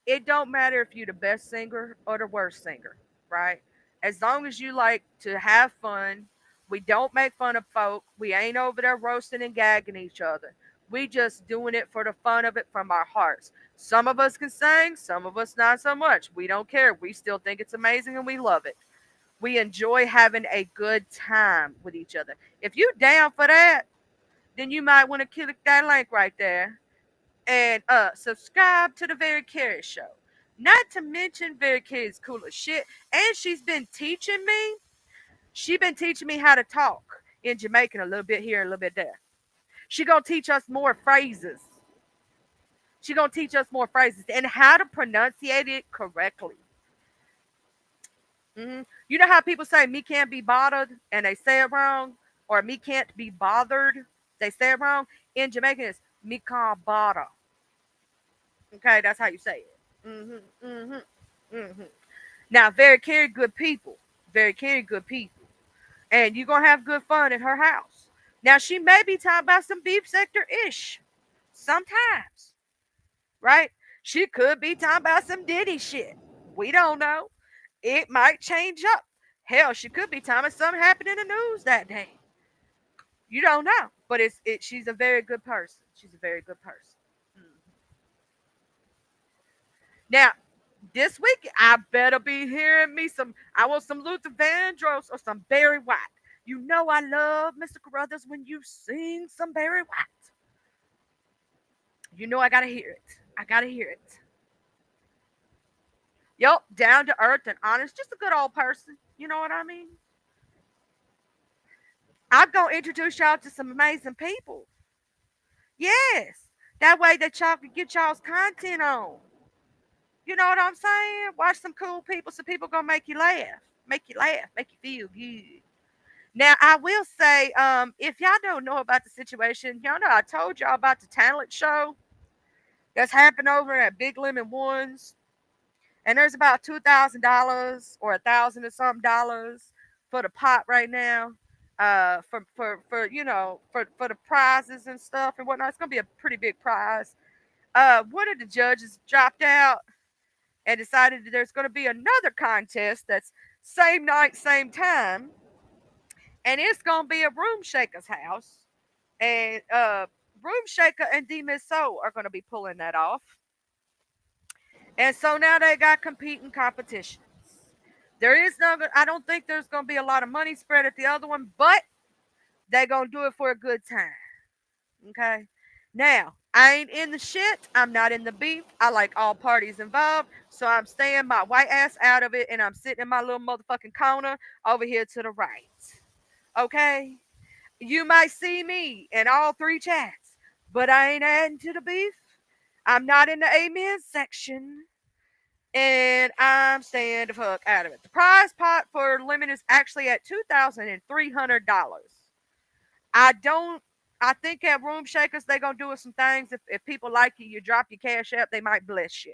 It don't matter if you're the best singer or the worst singer, right? As long as you like to have fun, we don't make fun of folk. We ain't over there roasting and gagging each other. We just doing it for the fun of it from our hearts. Some of us can sing, some of us not so much. We don't care. We still think it's amazing and we love it. We enjoy having a good time with each other. If you down for that, then you might want to click that link right there and subscribe to the Very Carrie Show. Not to mention Very Carrie's cool as shit, and she's been teaching me. She been teaching me how to talk in Jamaican a little bit here, a little bit there. She gonna teach us more phrases. She gonna teach us more phrases and how to pronunciate it correctly. You know how people say "me can't be bothered" and they say it wrong, or "me can't be bothered," they say it wrong. In Jamaican, it's "me can't bother." Okay, that's how you say it. Now, very carry good people, very carry good people, and you're gonna have good fun in her house. Now, she may be talking about some beef sector ish, sometimes, right? She could be talking about some Diddy shit. We don't know. It might change up. Hell, she could be talking about something happened in the news that day. You don't know, but she's a very good person. She's a very good person. Mm. Now, this week I better be hearing me some. I want some Luther Vandross or some Barry White. You know I love Mr. Carruthers when you sing some Barry White. You know I gotta hear it. I gotta hear it. Yup, down to earth and honest, just a good old person. You know what I mean? I'm gonna introduce y'all to some amazing people. Yes, that way that y'all can get y'all's content on. You know what I'm saying? Watch some cool people. Some people gonna make you laugh, make you feel good. Now I will say, if y'all don't know about the situation, y'all know I told y'all about the talent show that's happened over at Big Lemon Ones, and there's about $2,000 or $1,000 or something dollars for the pot right now. For the prizes and stuff and whatnot. It's gonna be a pretty big prize. One of the judges dropped out and decided that there's gonna be another contest that's same night, same time, and it's gonna be a room shaker's house. And Room Shaker and D Miss So are gonna be pulling that off. And so now they got competing competitions. There is no, I don't think there's gonna be a lot of money spread at the other one, but they gonna do it for a good time. Okay. Now, I ain't in the shit. I'm not in the beef. I like all parties involved. So I'm staying my white ass out of it and I'm sitting in my little motherfucking corner over here to the right. Okay? You might see me in all three chats, but I ain't adding to the beef. I'm not in the amen section. And I'm staying the fuck out of it. The prize pot for limit is actually at $2,300. I don't. I think at Room Shakers they gonna do some things. If people like you, you drop your cash app, they might bless you.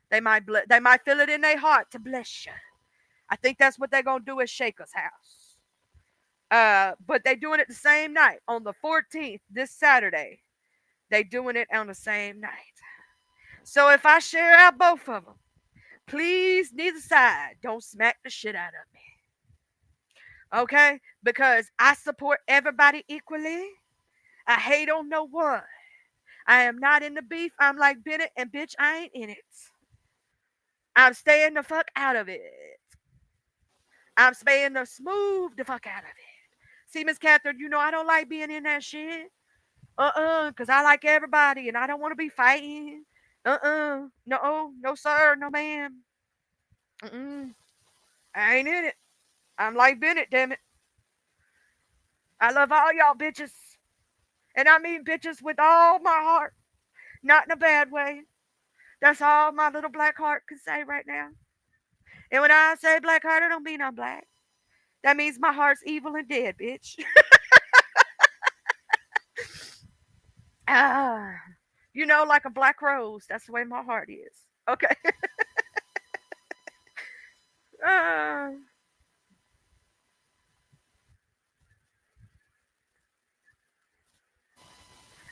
They might feel it in their heart to bless you. I think that's what they're gonna do at Shaker's house. But they doing it the same night on the 14th, this Saturday. They doing it on the same night. So if I share out both of them, please neither side don't smack the shit out of me. Okay? Because I support everybody equally. I hate on no one. I am not in the beef. I'm like Bennett, and bitch, I ain't in it. I'm staying the fuck out of it. I'm staying the smooth the fuck out of it. See, Miss Catherine, you know I don't like being in that shit. Because I like everybody and I don't want to be fighting. No, no, sir, no, ma'am. Mm-mm. I ain't in it. I'm like Bennett, damn it. I love all y'all bitches. And I mean bitches with all my heart, not in a bad way. That's all my little black heart can say right now. And when I say black heart, I don't mean I'm black. That means my heart's evil and dead, bitch. ah, like a black rose. That's the way my heart is. Okay. uh,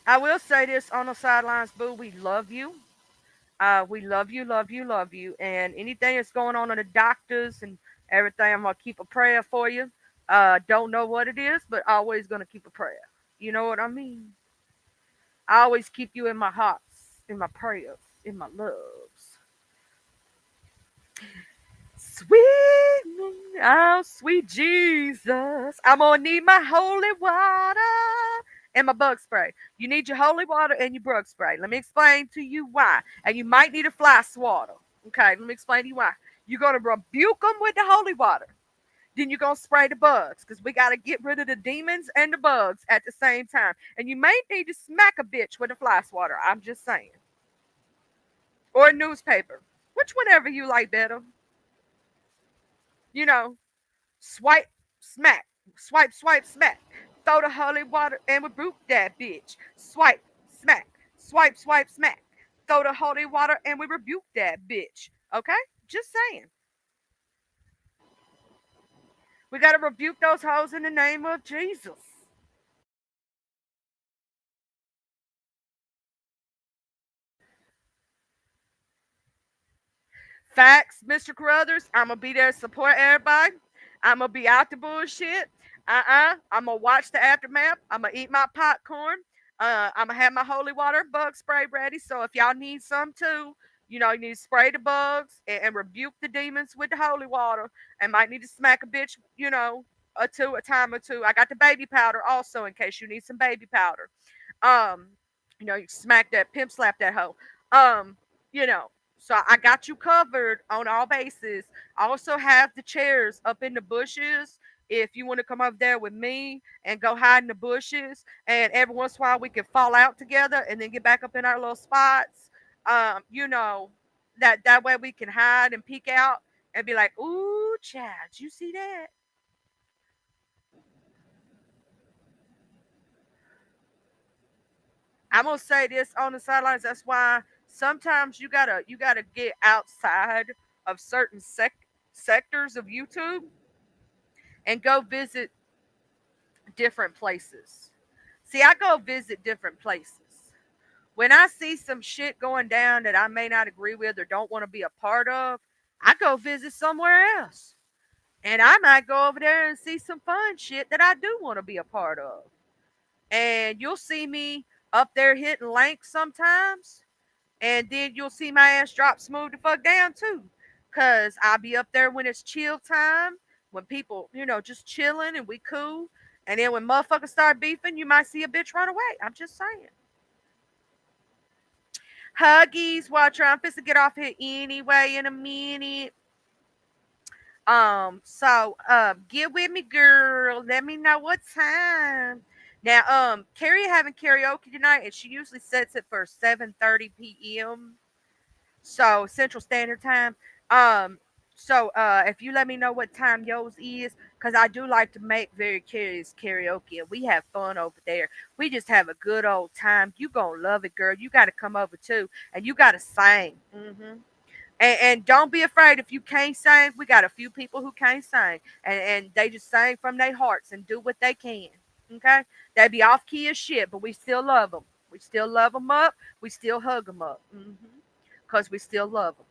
I will say this on the sidelines, boo. We love you. We love you, love you, love you. And anything that's going on in the doctors and everything, I'm gonna keep a prayer for you. Don't know what it is, but always gonna keep a prayer. You know what I mean? I always keep you in my hearts, in my prayers, in my loves. Sweet, oh sweet Jesus, I'm gonna need my holy water and my bug spray. You need your holy water and your bug spray. Let me explain to you why. And you might need a fly swatter. Okay, let me explain to you why. You're gonna rebuke them with the holy water. Then you're gonna spray the bugs because we gotta get rid of the demons and the bugs at the same time. And you may need to smack a bitch with a fly swatter. I'm just saying, or a newspaper, which whatever you like better. You know, swipe, smack, swipe, swipe, smack. Throw the holy water and rebuke that bitch. Swipe, smack, swipe, swipe, smack. Throw the holy water and we rebuke that bitch. Okay? Just saying. We got to rebuke those hoes in the name of Jesus. Facts, Mr. Carruthers. I'm gonna be there to support everybody. I'm gonna be out the bullshit. I'm gonna watch the aftermath. I'm gonna eat my popcorn. I'm gonna have my holy water bug spray ready. So if y'all need some too, you need to spray the bugs and rebuke the demons with the holy water. And might need to smack a bitch, a time or two. I got the baby powder also in case you need some baby powder. Um, you smack that, pimp slap that hoe. Um, you know, so I got you covered on all bases. I also have the chairs up in the bushes. If you want to come up there with me and go hide in the bushes, and every once in a while we can fall out together and then get back up in our little spots. That way we can hide and peek out and be like, "Ooh, child, you see that?" I'm gonna say this on the sidelines. That's why sometimes you gotta get outside of certain sectors of YouTube and go visit different places. See, I go visit different places. When I see some shit going down that I may not agree with or don't want to be a part of, I go visit somewhere else. And I might go over there and see some fun shit that I do want to be a part of. And you'll see me up there hitting lanks sometimes. And then you'll see my ass drop smooth the fuck down too. Cause I'll be up there when it's chill time, when people, just chilling and we cool. And then when motherfuckers start beefing, you might see a bitch run away. I'm just saying. Huggies, watch her. I'm to get off here anyway in a minute. Get with me, girl. Let me know what time. Now, Carrie having karaoke tonight, and she usually sets it for 7:30 p.m. So Central Standard Time. Um, if you let me know what time yours is, because I do like to make very curious karaoke, and we have fun over there. We just have a good old time. You gonna love it, girl. You got to come over too, and you got to sing. And don't be afraid if you can't sing. We got a few people who can't sing, and they just sing from their hearts and do what they can. Okay, they be off key as shit, but we still love them. We still love them up. We still hug them up. Because we still love them.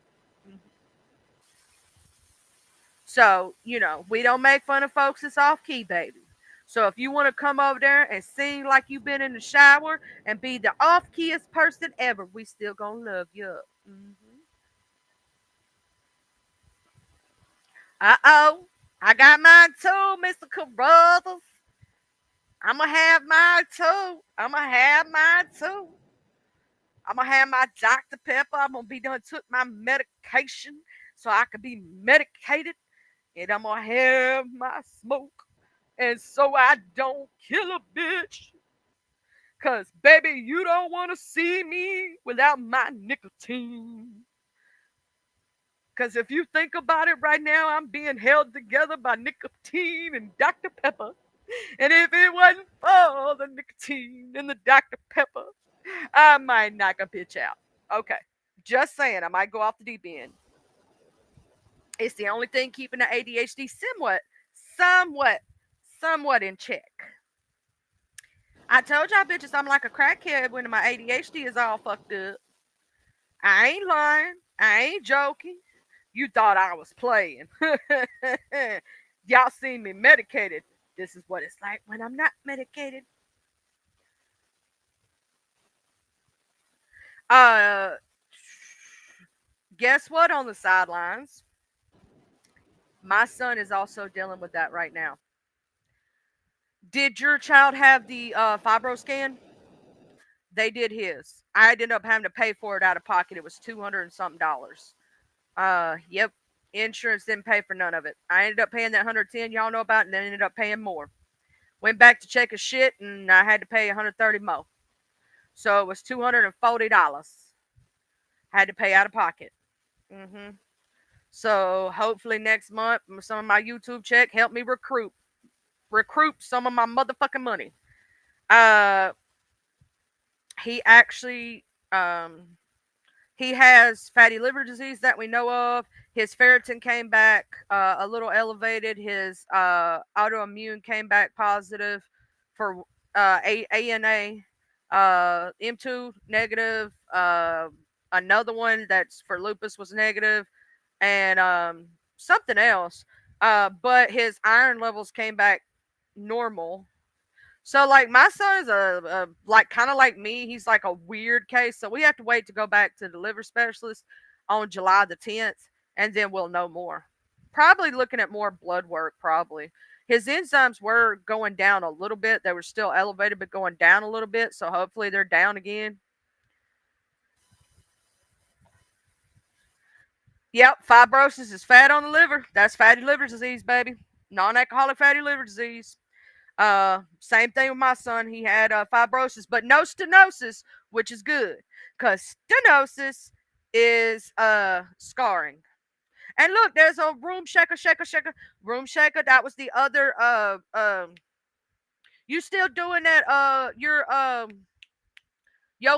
So, we don't make fun of folks that's off key, baby. So if you want to come over there and sing like you've been in the shower and be the off keyest person ever, we still gonna love you. Uh-oh. I got mine too, Mr. Carruthers. I'ma have mine too. I'ma have mine too. I'ma have my Dr. Pepper. I'm gonna be done took my medication so I can be medicated. And I'm gonna have my smoke. And so I don't kill a bitch. Cause baby, you don't wanna see me without my nicotine. Cause if you think about it right now, I'm being held together by nicotine and Dr. Pepper. And if it wasn't for the nicotine and the Dr. Pepper, I might knock a bitch out. Okay. Just saying, I might go off the deep end. It's the only thing keeping the ADHD somewhat, somewhat in check. I told y'all bitches I'm like a crackhead when my ADHD is all fucked up. I ain't lying. I ain't joking. You thought I was playing. Y'all seen me medicated. This is what it's like when I'm not medicated. Uh, guess what on the sidelines? My son is also dealing with that right now. Did your child have the fibro scan? They did his. I ended up having to pay for it out of pocket. It was 200 and something dollars. Yep. Insurance didn't pay for none of it. I ended up paying that 110 y'all know about, and then ended up paying more. Went back to check his shit, and I had to pay 130 more. So it was $240. Had to pay out of pocket. hmm So hopefully next month, some of my YouTube check help me recruit some of my motherfucking money. Uh, he actually he has fatty liver disease that we know of. His ferritin came back a little elevated. His autoimmune came back positive for ANA, M2 negative. Another one that's for lupus was negative, and something else. But his iron levels came back normal. So like my son is a like kind of like me. He's like a weird case. So we have to wait to go back to the liver specialist on July the 10th, and then we'll know more. Probably looking at more blood work. Probably his enzymes were going down a little bit. They were still elevated, but going down a little bit. So hopefully they're down again. Yep, fibrosis is fat on the liver. That's fatty liver disease, baby. Non-alcoholic fatty liver disease. Same thing with my son. He had fibrosis, but no stenosis, which is good because stenosis is scarring. And look, there's a room shaker, room shaker. That was the other. You still doing that? Your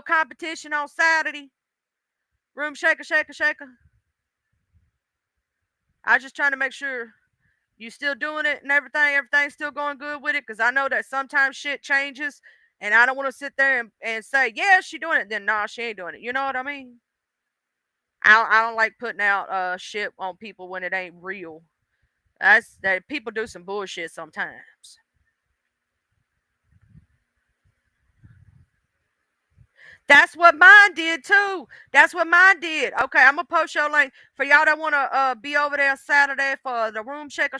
competition on Saturday? Room shaker. I just trying to make sure You still doing it and everything? Everything's still going good with it? Because I know that sometimes shit changes, and I don't want to sit there and say, yeah, she doing it. Then, nah, she ain't doing it. You know what I mean? I don't like putting out shit on people when it ain't real. That's that people do some bullshit sometimes. That's what mine did too. That's what mine did. Okay, I'm gonna post your link for y'all that wanna be over there Saturday for the room shaker.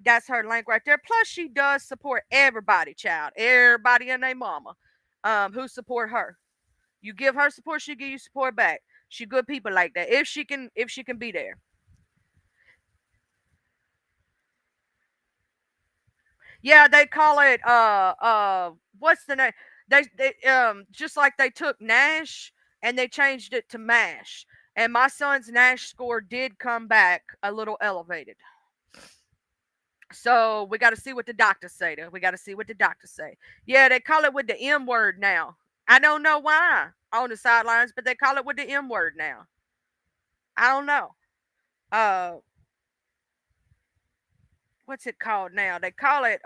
That's her link right there. Plus, she does support everybody, child, everybody and their mama, who support her. You give her support, she give you support back. She good people like that. If she can be there. Yeah, they call it what's the name? They just like they took Nash and they changed it to Mash. And my son's Nash score did come back a little elevated. So we got to see what the doctors say. We got to see what the doctors say. Yeah, they call it with the M word now. I don't know why on the sidelines, but they call it with the M word now. I don't know. Uh, what's it called now? They call it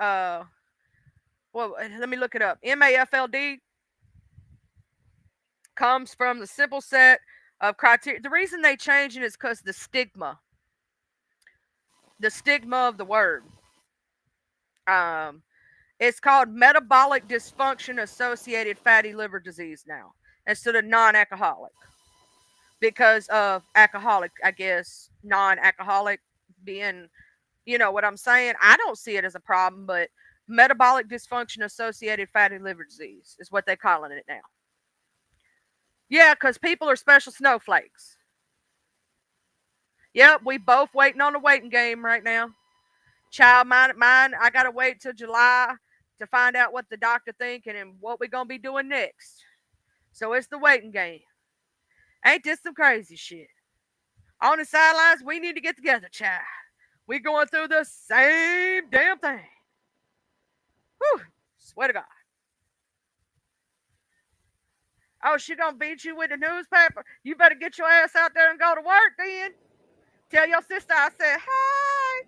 well, let me look it up. MAFLD comes from the simple set of criteria. The reason they change it is because the stigma of the word. Um, it's called metabolic dysfunction associated fatty liver disease now instead of non-alcoholic because of alcoholic. I guess non-alcoholic being, you know what I'm saying. I don't see it as a problem, but metabolic dysfunction associated fatty liver disease is what they're calling it now. Yeah, because people are special snowflakes. Yep, we both waiting on the waiting game right now. Child, mine. I gotta wait till July to find out what the doctor thinking and what we gonna be doing next. So it's the waiting game. Ain't this some crazy shit? On the sidelines, we need to get together, child. We going through the same damn thing. Whew. Swear to God. Oh, she gonna beat you with the newspaper? You better get your ass out there and go to work then. Tell your sister I said hi.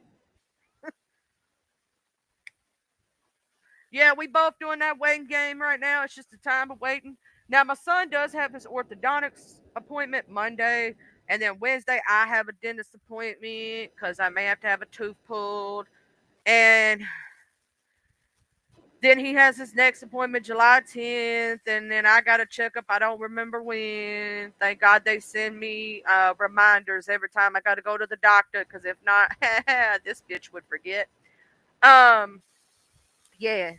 Yeah, we both doing that waiting game right now. It's just a time of waiting. Now my son does have his orthodontics appointment Monday, and then Wednesday I have a dentist appointment because I may have to have a tooth pulled, and then he has his next appointment July 10th, and then I got a checkup. I don't remember when. Thank God they send me reminders every time I got to go to the doctor, because if not, this bitch would forget. Um, yeah,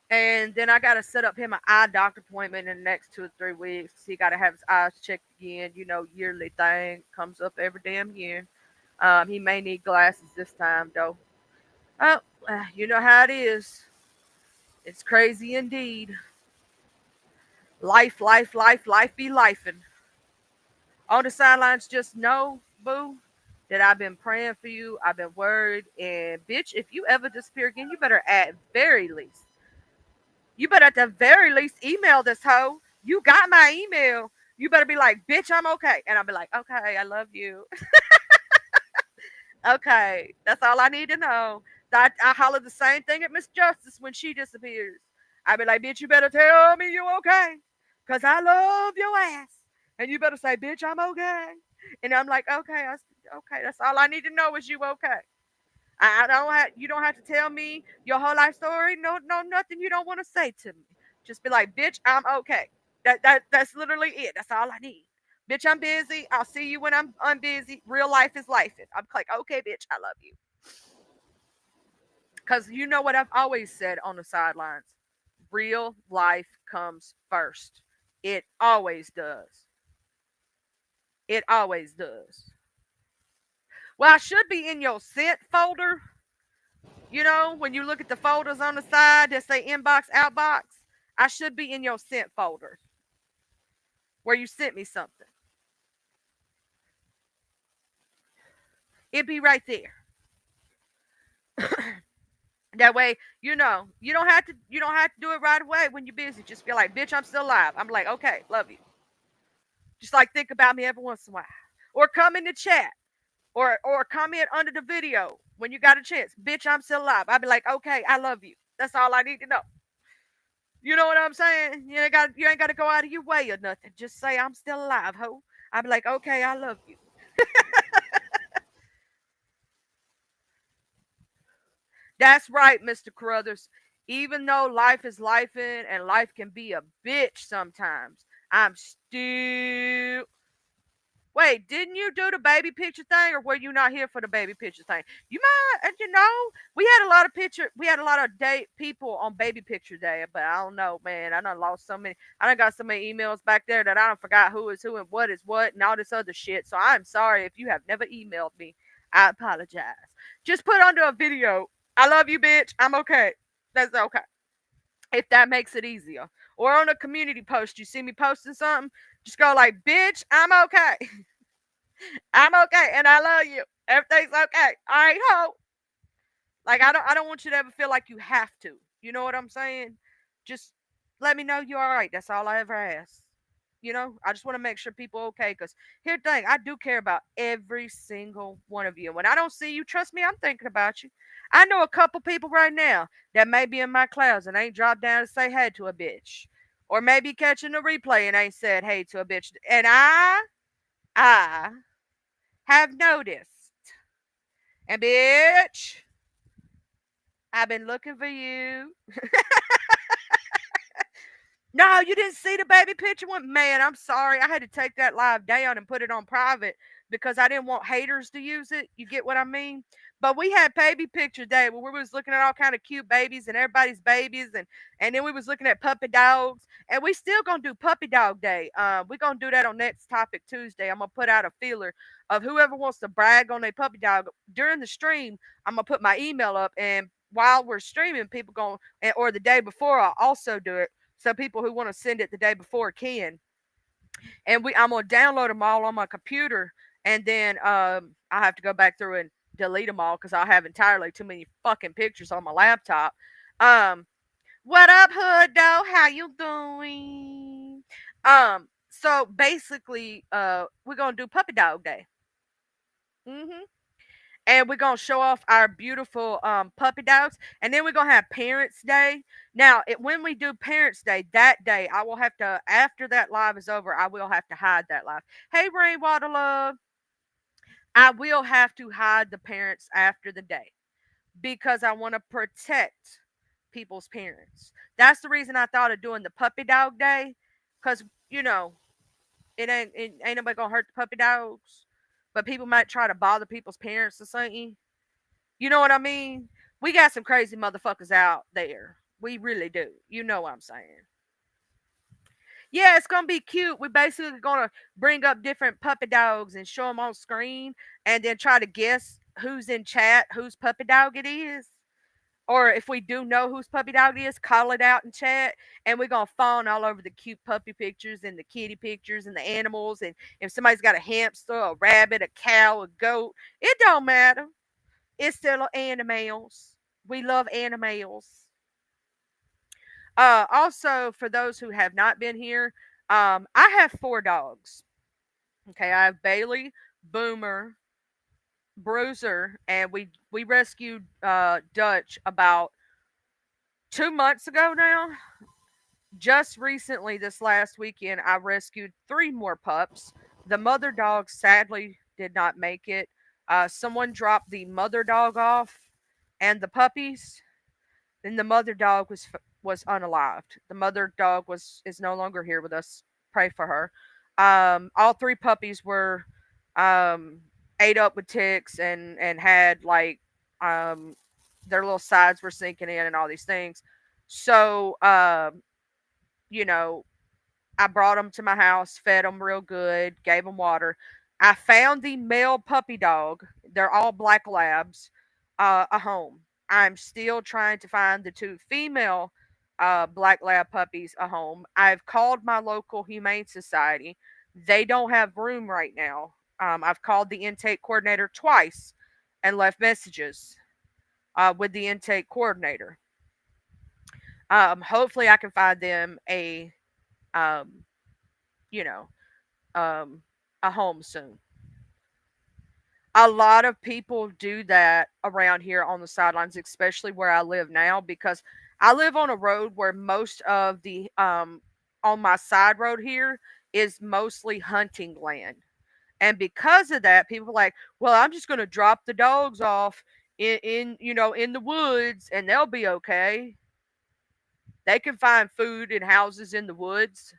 and then I gotta set up him an eye doctor appointment in the next 2 or 3 weeks. He gotta have his eyes checked again. You know, yearly thing comes up every damn year. He may need glasses this time though. Oh, you know how it is. It's crazy indeed. Life be lifing. On the sidelines, just know, boo, that I've been praying for you. I've been worried, and bitch, if you ever disappear again, you better at the very least email this hoe. You got my email. You better be like, bitch, I'm okay. And I'll be like, okay, I love you. Okay, that's all I need to know. I holler the same thing at Miss Justice when she disappears. I be like, bitch, you better tell me you okay. Because I love your ass. And you better say, bitch, I'm okay. And I'm like, okay, okay, that's all I need to know is you okay. I don't have you don't have to tell me your whole life story. No, nothing you don't want to say to me. Just be like, bitch, I'm okay. That's literally it. That's all I need. Bitch, I'm busy. I'll see you when I'm busy. Real life is life. I'm like, okay, bitch, I love you. Cause you know what I've always said on the sidelines. Real life comes first. It always does. It always does. Well, I should be in your sent folder. You know, when you look at the folders on the side that say inbox, outbox, I should be in your sent folder where you sent me something. It'd be right there. That way, you don't have to do it right away when you're busy. Just be like, bitch, I'm still alive. I'm like, okay, love you. Just like think about me every once in a while. Or come in the chat. or comment under the video when you got a chance. Bitch, I'm still alive. I'd be like, okay, I love you. That's all I need to know. You know what I'm saying? You ain't got to go out of your way or nothing. Just say I'm still alive, ho. I'd be like, okay, I love you. That's right, Mr. Carruthers. Even though life is life in and life can be a bitch sometimes, I'm still. Wait, didn't you do the baby picture thing, or were you not here for the baby picture thing? You might, we had a lot of we had a lot of date people on baby picture day, but I don't know, man. I done lost so many. I done got so many emails back there that I don't forgot who is who and what is what and all this other shit. So I'm sorry if you have never emailed me. I apologize. Just put under a video. I love you, bitch. I'm okay. That's okay. If that makes it easier. Or on a community post, you see me posting something, just go like, bitch, I'm okay. I'm okay, and I love you. Everything's okay. All right, ho. Like I don't want you to ever feel like you have to. You know what I'm saying? Just let me know you're all right. That's all I ever ask. I just want to make sure people are okay. Cause here's the thing, I do care about every single one of you. When I don't see you, trust me, I'm thinking about you. I know a couple people right now that may be in my clouds and ain't dropped down to say hey to a bitch, or maybe catching the replay and ain't said hey to a bitch. And I have noticed. And bitch, I've been looking for you. No, you didn't see the baby picture one? Man, I'm sorry. I had to take that live down and put it on private because I didn't want haters to use it. You get what I mean? But we had baby picture day where we was looking at all kind of cute babies and everybody's babies, and then we was looking at puppy dogs, and we still gonna do puppy dog day. We're gonna do that on next topic Tuesday. I'm gonna put out a feeler of whoever wants to brag on a puppy dog during the stream. I'm gonna put my email up, and while we're streaming, people going or the day before, I'll also do it so people who want to send it the day before can. And I'm gonna download them all on my computer, and then I have to go back through and delete them all because I have entirely too many fucking pictures on my laptop. Um, what up, Hood? Though, how you doing? So basically, we're gonna do Puppy Dog Day. Mhm. And we're gonna show off our beautiful puppy dogs, and then we're gonna have Parents Day. Now, when we do Parents Day, that day I will have to, after that live is over, I will have to hide that live. Hey, Rainwater Love, I will have to hide the parents after the day because I want to protect people's parents. That's the reason I thought of doing the Puppy Dog Day, because you know it ain't nobody gonna hurt the puppy dogs, but people might try to bother people's parents or something. You know what I mean? We got some crazy motherfuckers out there. We really do. You know what I'm saying? Yeah, it's gonna be cute. We're basically gonna bring up different puppy dogs and show them on screen, and then try to guess who's in chat, whose puppy dog it is. Or if we do know whose puppy dog it is, call it out in chat, and we're gonna fawn all over the cute puppy pictures and the kitty pictures and the animals. And if somebody's got a hamster, a rabbit, a cow, a goat, it don't matter. It's still animals. We love animals. Also, for those who have not been here, I have four dogs. Okay, I have Bailey, Boomer, Bruiser, and we rescued Dutch about 2 months ago now. Just recently, this last weekend, I rescued three more pups. The mother dog sadly did not make it. Someone dropped the mother dog off, and the puppies. Then the mother dog was unalived. The mother dog is no longer here with us. Pray for her. All three puppies were um, ate up with ticks and had like um, their little sides were sinking in and all these things. So you know, I brought them to my house, fed them real good, gave them water. I found the male puppy dog. They're all black labs. A home. I'm still trying to find the two female black lab puppies a home. I've called my local humane society. They don't have room right now. I've called the intake coordinator twice and left messages with the intake coordinator. Hopefully, I can find them um, you know, um, a home soon. A lot of people do that around here on the sidelines, especially where I live now, because I live on a road where most of the on my side road here is mostly hunting land. And because of that, people are like, well, I'm just going to drop the dogs off in the woods and they'll be okay. They can find food in houses in the woods,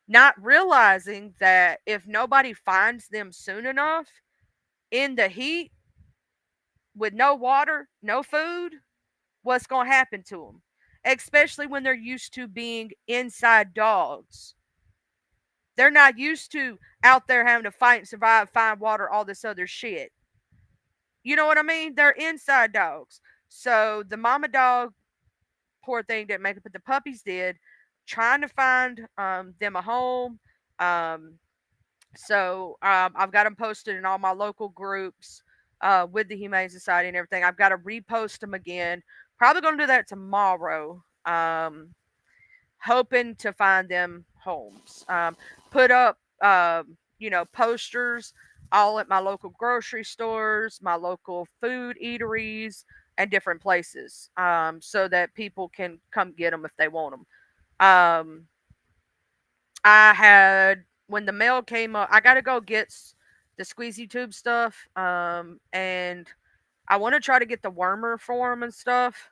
not realizing that if nobody finds them soon enough in the heat with no water, no food, what's going to happen to them? Especially when they're used to being inside dogs. They're not used to out there having to fight and survive, find water, all this other shit. You know what I mean? They're inside dogs. So the mama dog, poor thing, didn't make it, but the puppies did. Trying to find them a home. Um, I've got them posted in all my local groups with the Humane Society and everything. I've got to repost them again. Probably going to do that tomorrow. Hoping to find them homes. Put up, posters all at my local grocery stores, my local food eateries, and different places, so that people can come get them if they want them. Um, I had when the mail came up, I got to go get the squeezy tube stuff, and I want to try to get the wormer for them and stuff.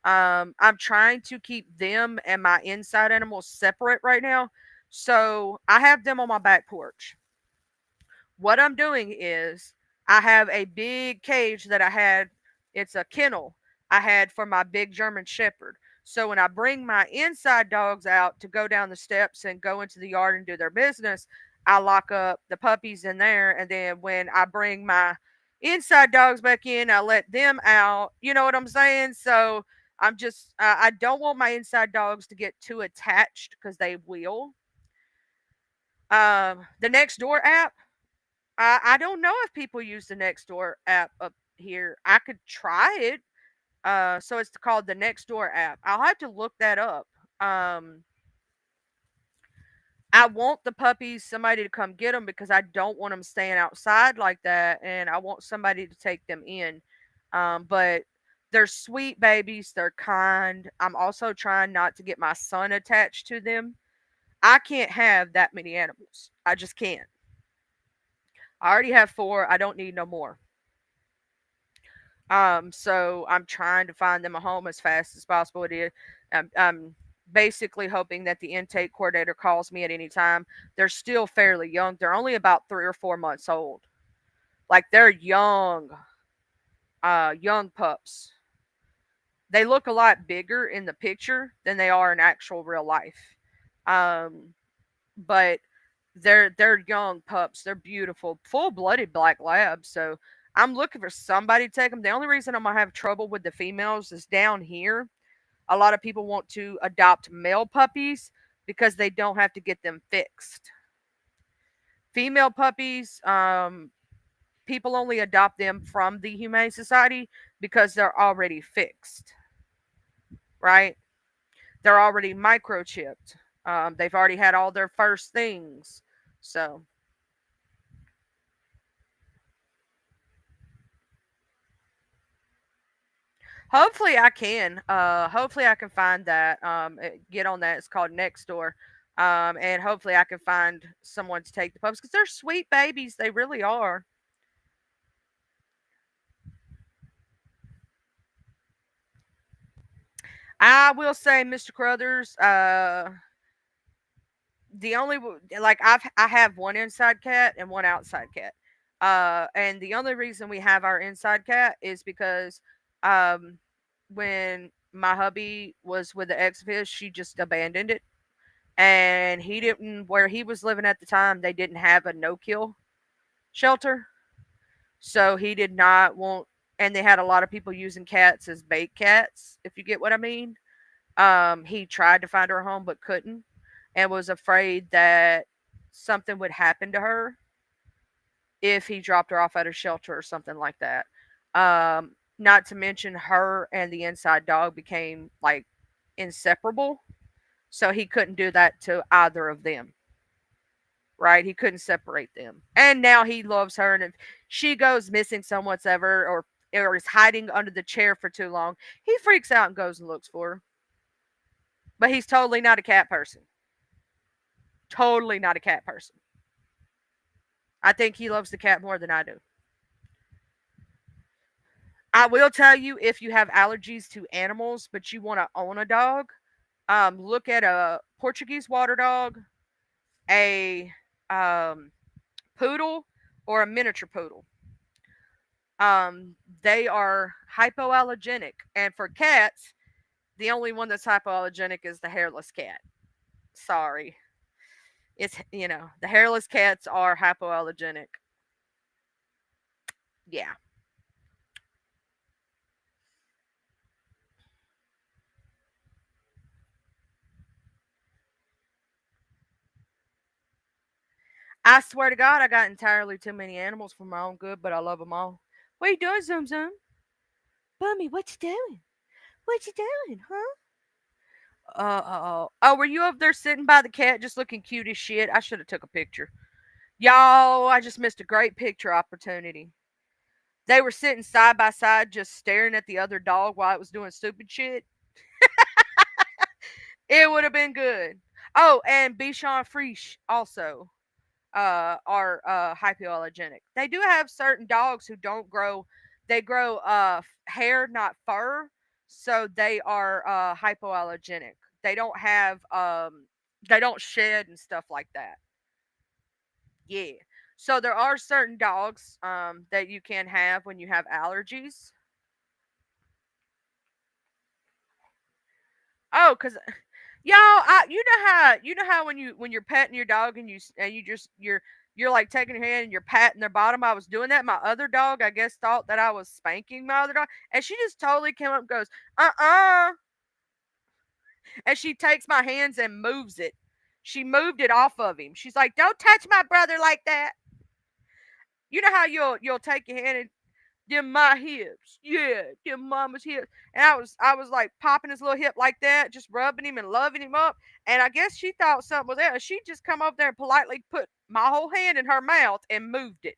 I'm trying to keep them and my inside animals separate right now. So I have them on my back porch. What I'm doing is I have a big cage that I had, it's a kennel I had for my big German Shepherd. So when I bring my inside dogs out to go down the steps and go into the yard and do their business, I lock up the puppies in there. And then when I bring my inside dogs back in, I let them out. You know what I'm saying? So I don't want my inside dogs to get too attached because they will. The Nextdoor app, I don't know if people use the Nextdoor app up here. I could try it. So it's called the Nextdoor app. I'll have to look that up. Um, I want the puppies, somebody to come get them because I don't want them staying outside like that, and I want somebody to take them in. But they're sweet babies. They're kind. I'm also trying not to get my son attached to them. I can't have that many animals. I just can't. I already have four. I don't need no more. So I'm trying to find them a home as fast as possible. I'm basically hoping that the intake coordinator calls me at any time. They're still fairly young. They're only about 3 or 4 months old. Like they're young pups. They look a lot bigger in the picture than they are in actual real life. Um, but they're young pups. They're beautiful, full-blooded black labs. So I'm looking for somebody to take them. The only reason I'm gonna have trouble with the females is down here. A lot of people want to adopt male puppies because they don't have to get them fixed. Female puppies, people only adopt them from the Humane Society because they're already fixed, right? They're already microchipped. They've already had all their first things. So hopefully I can. Hopefully I can find that. Get on that. It's called Nextdoor. And hopefully I can find someone to take the pups because they're sweet babies. They really are. I will say, Mr. Crothers, the only like I have one inside cat and one outside cat. And the only reason we have our inside cat is because um when my hubby was with the ex of his, she just abandoned it. And he didn't where he was living at the time, they didn't have a no kill shelter. So he did not want, and they had a lot of people using cats as bait cats, if you get what I mean. He tried to find her a home but couldn't, and was afraid that something would happen to her if he dropped her off at a shelter or something like that. Not to mention her and the inside dog became like inseparable, so he couldn't do that to either of them, right? He couldn't separate them. And now he loves her. And if she goes missing somewhat ever or is hiding under the chair for too long, he freaks out and goes and looks for her. But he's totally not a cat person. Totally not a cat person. I think he loves the cat more than I do. I will tell you, if you have allergies to animals but you want to own a dog, look at a Portuguese water dog, a um, poodle, or a miniature poodle. They are hypoallergenic, and for cats, the only one that's hypoallergenic is the hairless cat. Sorry, it's the hairless cats are hypoallergenic. Yeah, I swear to God, I got entirely too many animals for my own good, but I love them all. What you doing, Zoom Zoom? Bummy, what you doing? What you doing, huh? Oh, were you up there sitting by the cat just looking cute as shit? I should have took a picture. Y'all, I just missed a great picture opportunity. They were sitting side by side just staring at the other dog while it was doing stupid shit. It would have been good. Oh, and Bichon Frise also are hypoallergenic. They do have certain dogs who don't grow, they grow hair, not fur. So they are hypoallergenic. They don't have, they don't shed and stuff like that. Yeah. So there are certain dogs that you can have when you have allergies. Oh, cause y'all, you know how when you're petting your dog and you just you're like taking your hand and you're patting their bottom. I was doing that. My other dog, I guess, thought that I was spanking my other dog, and she just totally came up and goes, and she takes my hands and moves it. She moved it off of him. She's like, "Don't touch my brother like that." You know how you'll take your hand and them my hips. Yeah, them mama's hips. And I was like popping his little hip like that, just rubbing him and loving him up. And I guess she thought something was there. She just come over there and politely put my whole hand in her mouth and moved it.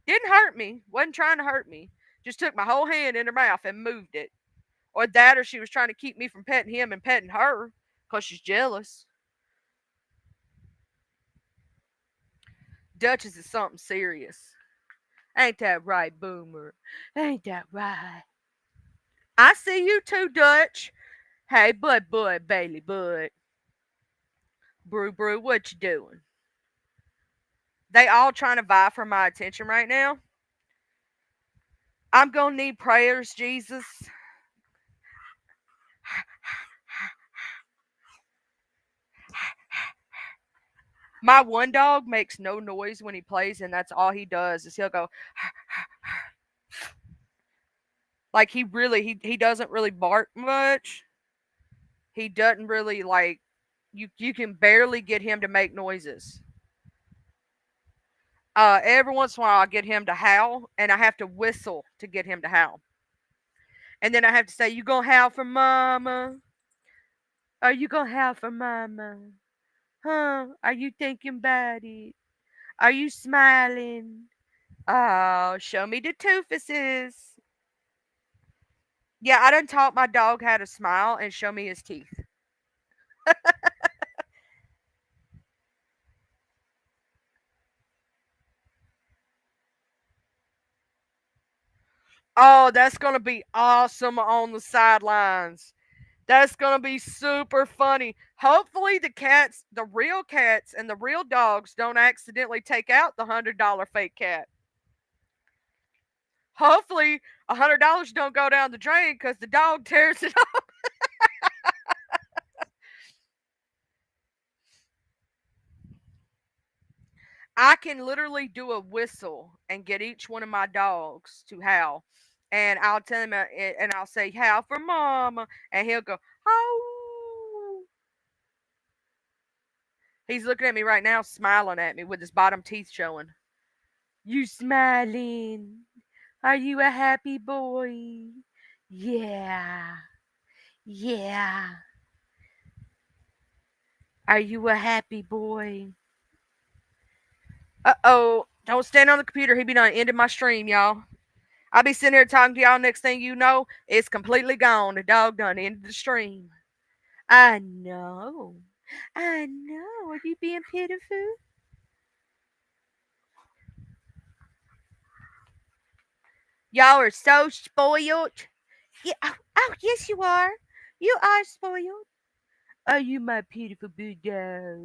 Didn't hurt me. Wasn't trying to hurt me. Just took my whole hand in her mouth and moved it. Or that, or she was trying to keep me from petting him and petting her because she's jealous. Duchess is something serious. Ain't that right, Boomer? Ain't that right? I see you too, Dutch. Hey, boy, Bailey, bud. Brew, what you doing? They all trying to vie for my attention right now. I'm gonna need prayers, Jesus. My one dog makes no noise when he plays, and that's all he does is he'll go like he doesn't really bark much. He doesn't really like you can barely get him to make noises. Every once in a while I get him to howl, and I have to whistle to get him to howl. And then I have to say, "You gonna howl for mama? Are you gonna howl for mama? Huh? Are you thinking about it? Are you smiling? Oh, show me the toofuses." Yeah, I done taught my dog how to smile and show me his teeth. Oh, that's gonna be awesome on the sidelines. That's gonna be super funny. Hopefully, the real cats, and the real dogs don't accidentally take out the $100 fake cat. Hopefully, $100 don't go down the drain because the dog tears it up. I can literally do a whistle and get each one of my dogs to howl, and I'll tell him, and I'll say, "Howl for mama," and he'll go, "Oh." He's looking at me right now, smiling at me with his bottom teeth showing. You smiling? Are you a happy boy? Yeah. Yeah. Are you a happy boy? Uh-oh. Don't stand on the computer. He be done ended my stream, y'all. I'll be sitting here talking to y'all. Next thing you know, it's completely gone. The dog done ended the stream. I know. I know. Are you being pitiful? Y'all are so spoiled. Yeah. Oh, yes, you are. You are spoiled. Are you my beautiful Buddha?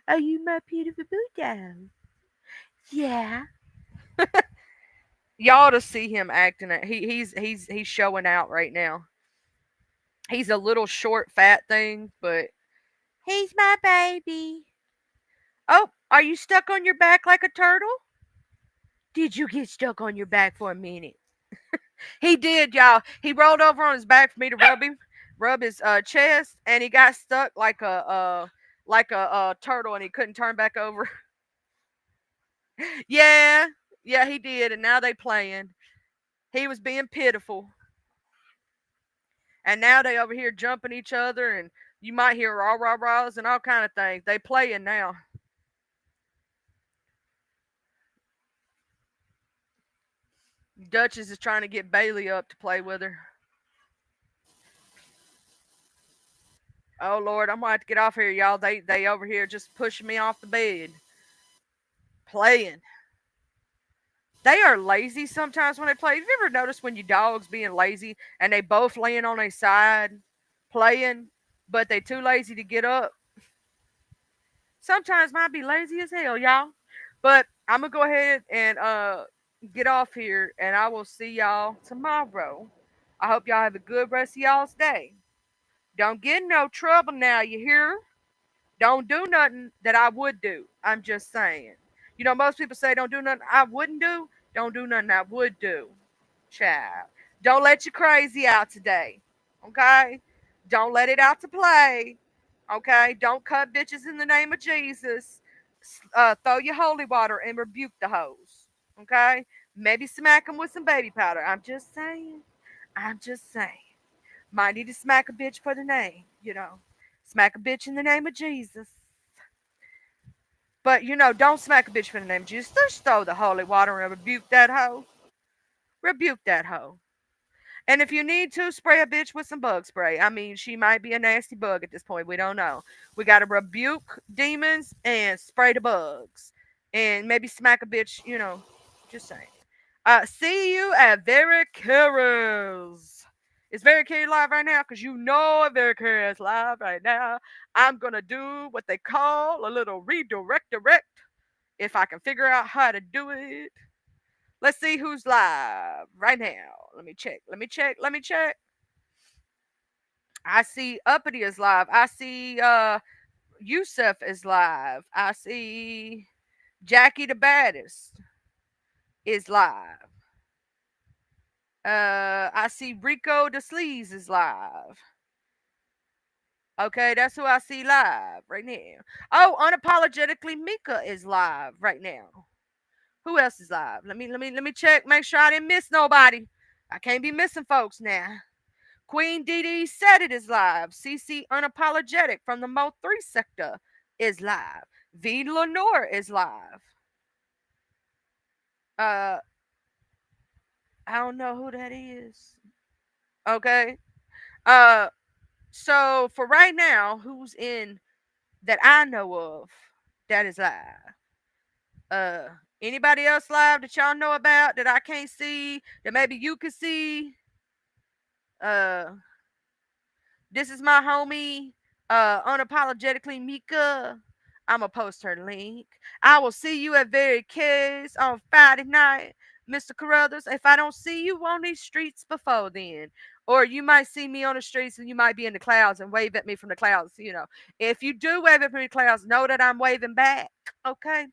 Are you my beautiful Buddha? Yeah. Y'all to see him acting it. He's showing out right now. He's a little short, fat thing, but he's my baby. Oh, are you stuck on your back like a turtle? Did you get stuck on your back for a minute? He did, y'all. He rolled over on his back for me to rub his chest, and he got stuck like a turtle, and he couldn't turn back over. Yeah, yeah, he did, and now they playing. He was being pitiful, and now they over here jumping each other, and you might hear rah rah rahs and all kind of things. They playing now. Duchess is trying to get Bailey up to play with her. Oh Lord, I'm gonna have to get off here, y'all. They over here just pushing me off the bed. Playing. They are lazy sometimes when they play. Have you ever noticed when your dog's being lazy and they both laying on a side playing, but they too lazy to get up? Sometimes might be lazy as hell, y'all. But I'm gonna go ahead and get off here, and I will see y'all tomorrow. I hope y'all have a good rest of y'all's day. Don't get in no trouble now, you hear? Don't do nothing that I would do. I'm just saying. You know, most people say don't do nothing I wouldn't do. Don't do nothing I would do. Child. Don't let your crazy out today. Okay? Don't let it out to play. Okay? Don't cut bitches in the name of Jesus. Throw your holy water and rebuke the hoes. Okay? Maybe smack them with some baby powder. I'm just saying. I'm just saying. Might need to smack a bitch for the name, you know. Smack a bitch in the name of Jesus. But you know, don't smack a bitch for the name of Jesus. Just throw the holy water and rebuke that hoe. Rebuke that hoe. And if you need to, spray a bitch with some bug spray. I mean, she might be a nasty bug at this point. We don't know. We got to rebuke demons and spray the bugs. And maybe smack a bitch, you know, just saying. See you at Very Curious. Is Very Curious live right now? Because you know Very Curious live right now. I'm going to do what they call a little redirect direct if I can figure out how to do it. Let's see who's live right now. Let me check. Let me check. Let me check. I see Uppity is live. I see Yusuf is live. I see Jackie the Baddest is live. I see Rico the Sleaze is live. Okay, that's who I see live right now. Oh, unapologetically Mika is live right now. Who else is live? Let me check. Make sure I didn't miss nobody. I can't be missing folks now. Queen Dee said it is live. CC Unapologetic from the Mo 3 sector is live. V Lenore is live. Uh, I don't know who that is. Okay. Uh, so for right now, who's in that I know of that is live? Uh, Anybody else live that y'all know about that I can't see that maybe you can see? Uh, This is my homie, unapologetically Mika. I'ma post her link. I will see you at Very Kids on Friday night, Mr. Carruthers. If I don't see you on these streets before then, or you might see me on the streets and you might be in the clouds and wave at me from the clouds. You know, if you do wave at me from the clouds, know that I'm waving back. Okay.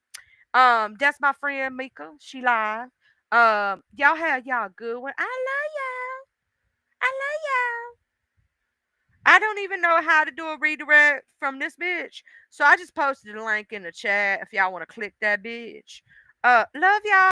That's my friend Mika. She live. Y'all have y'all good one. I love y'all. I love y'all. I don't even know how to do a redirect from this bitch. So I just posted a link in the chat if y'all want to click that bitch. Love y'all.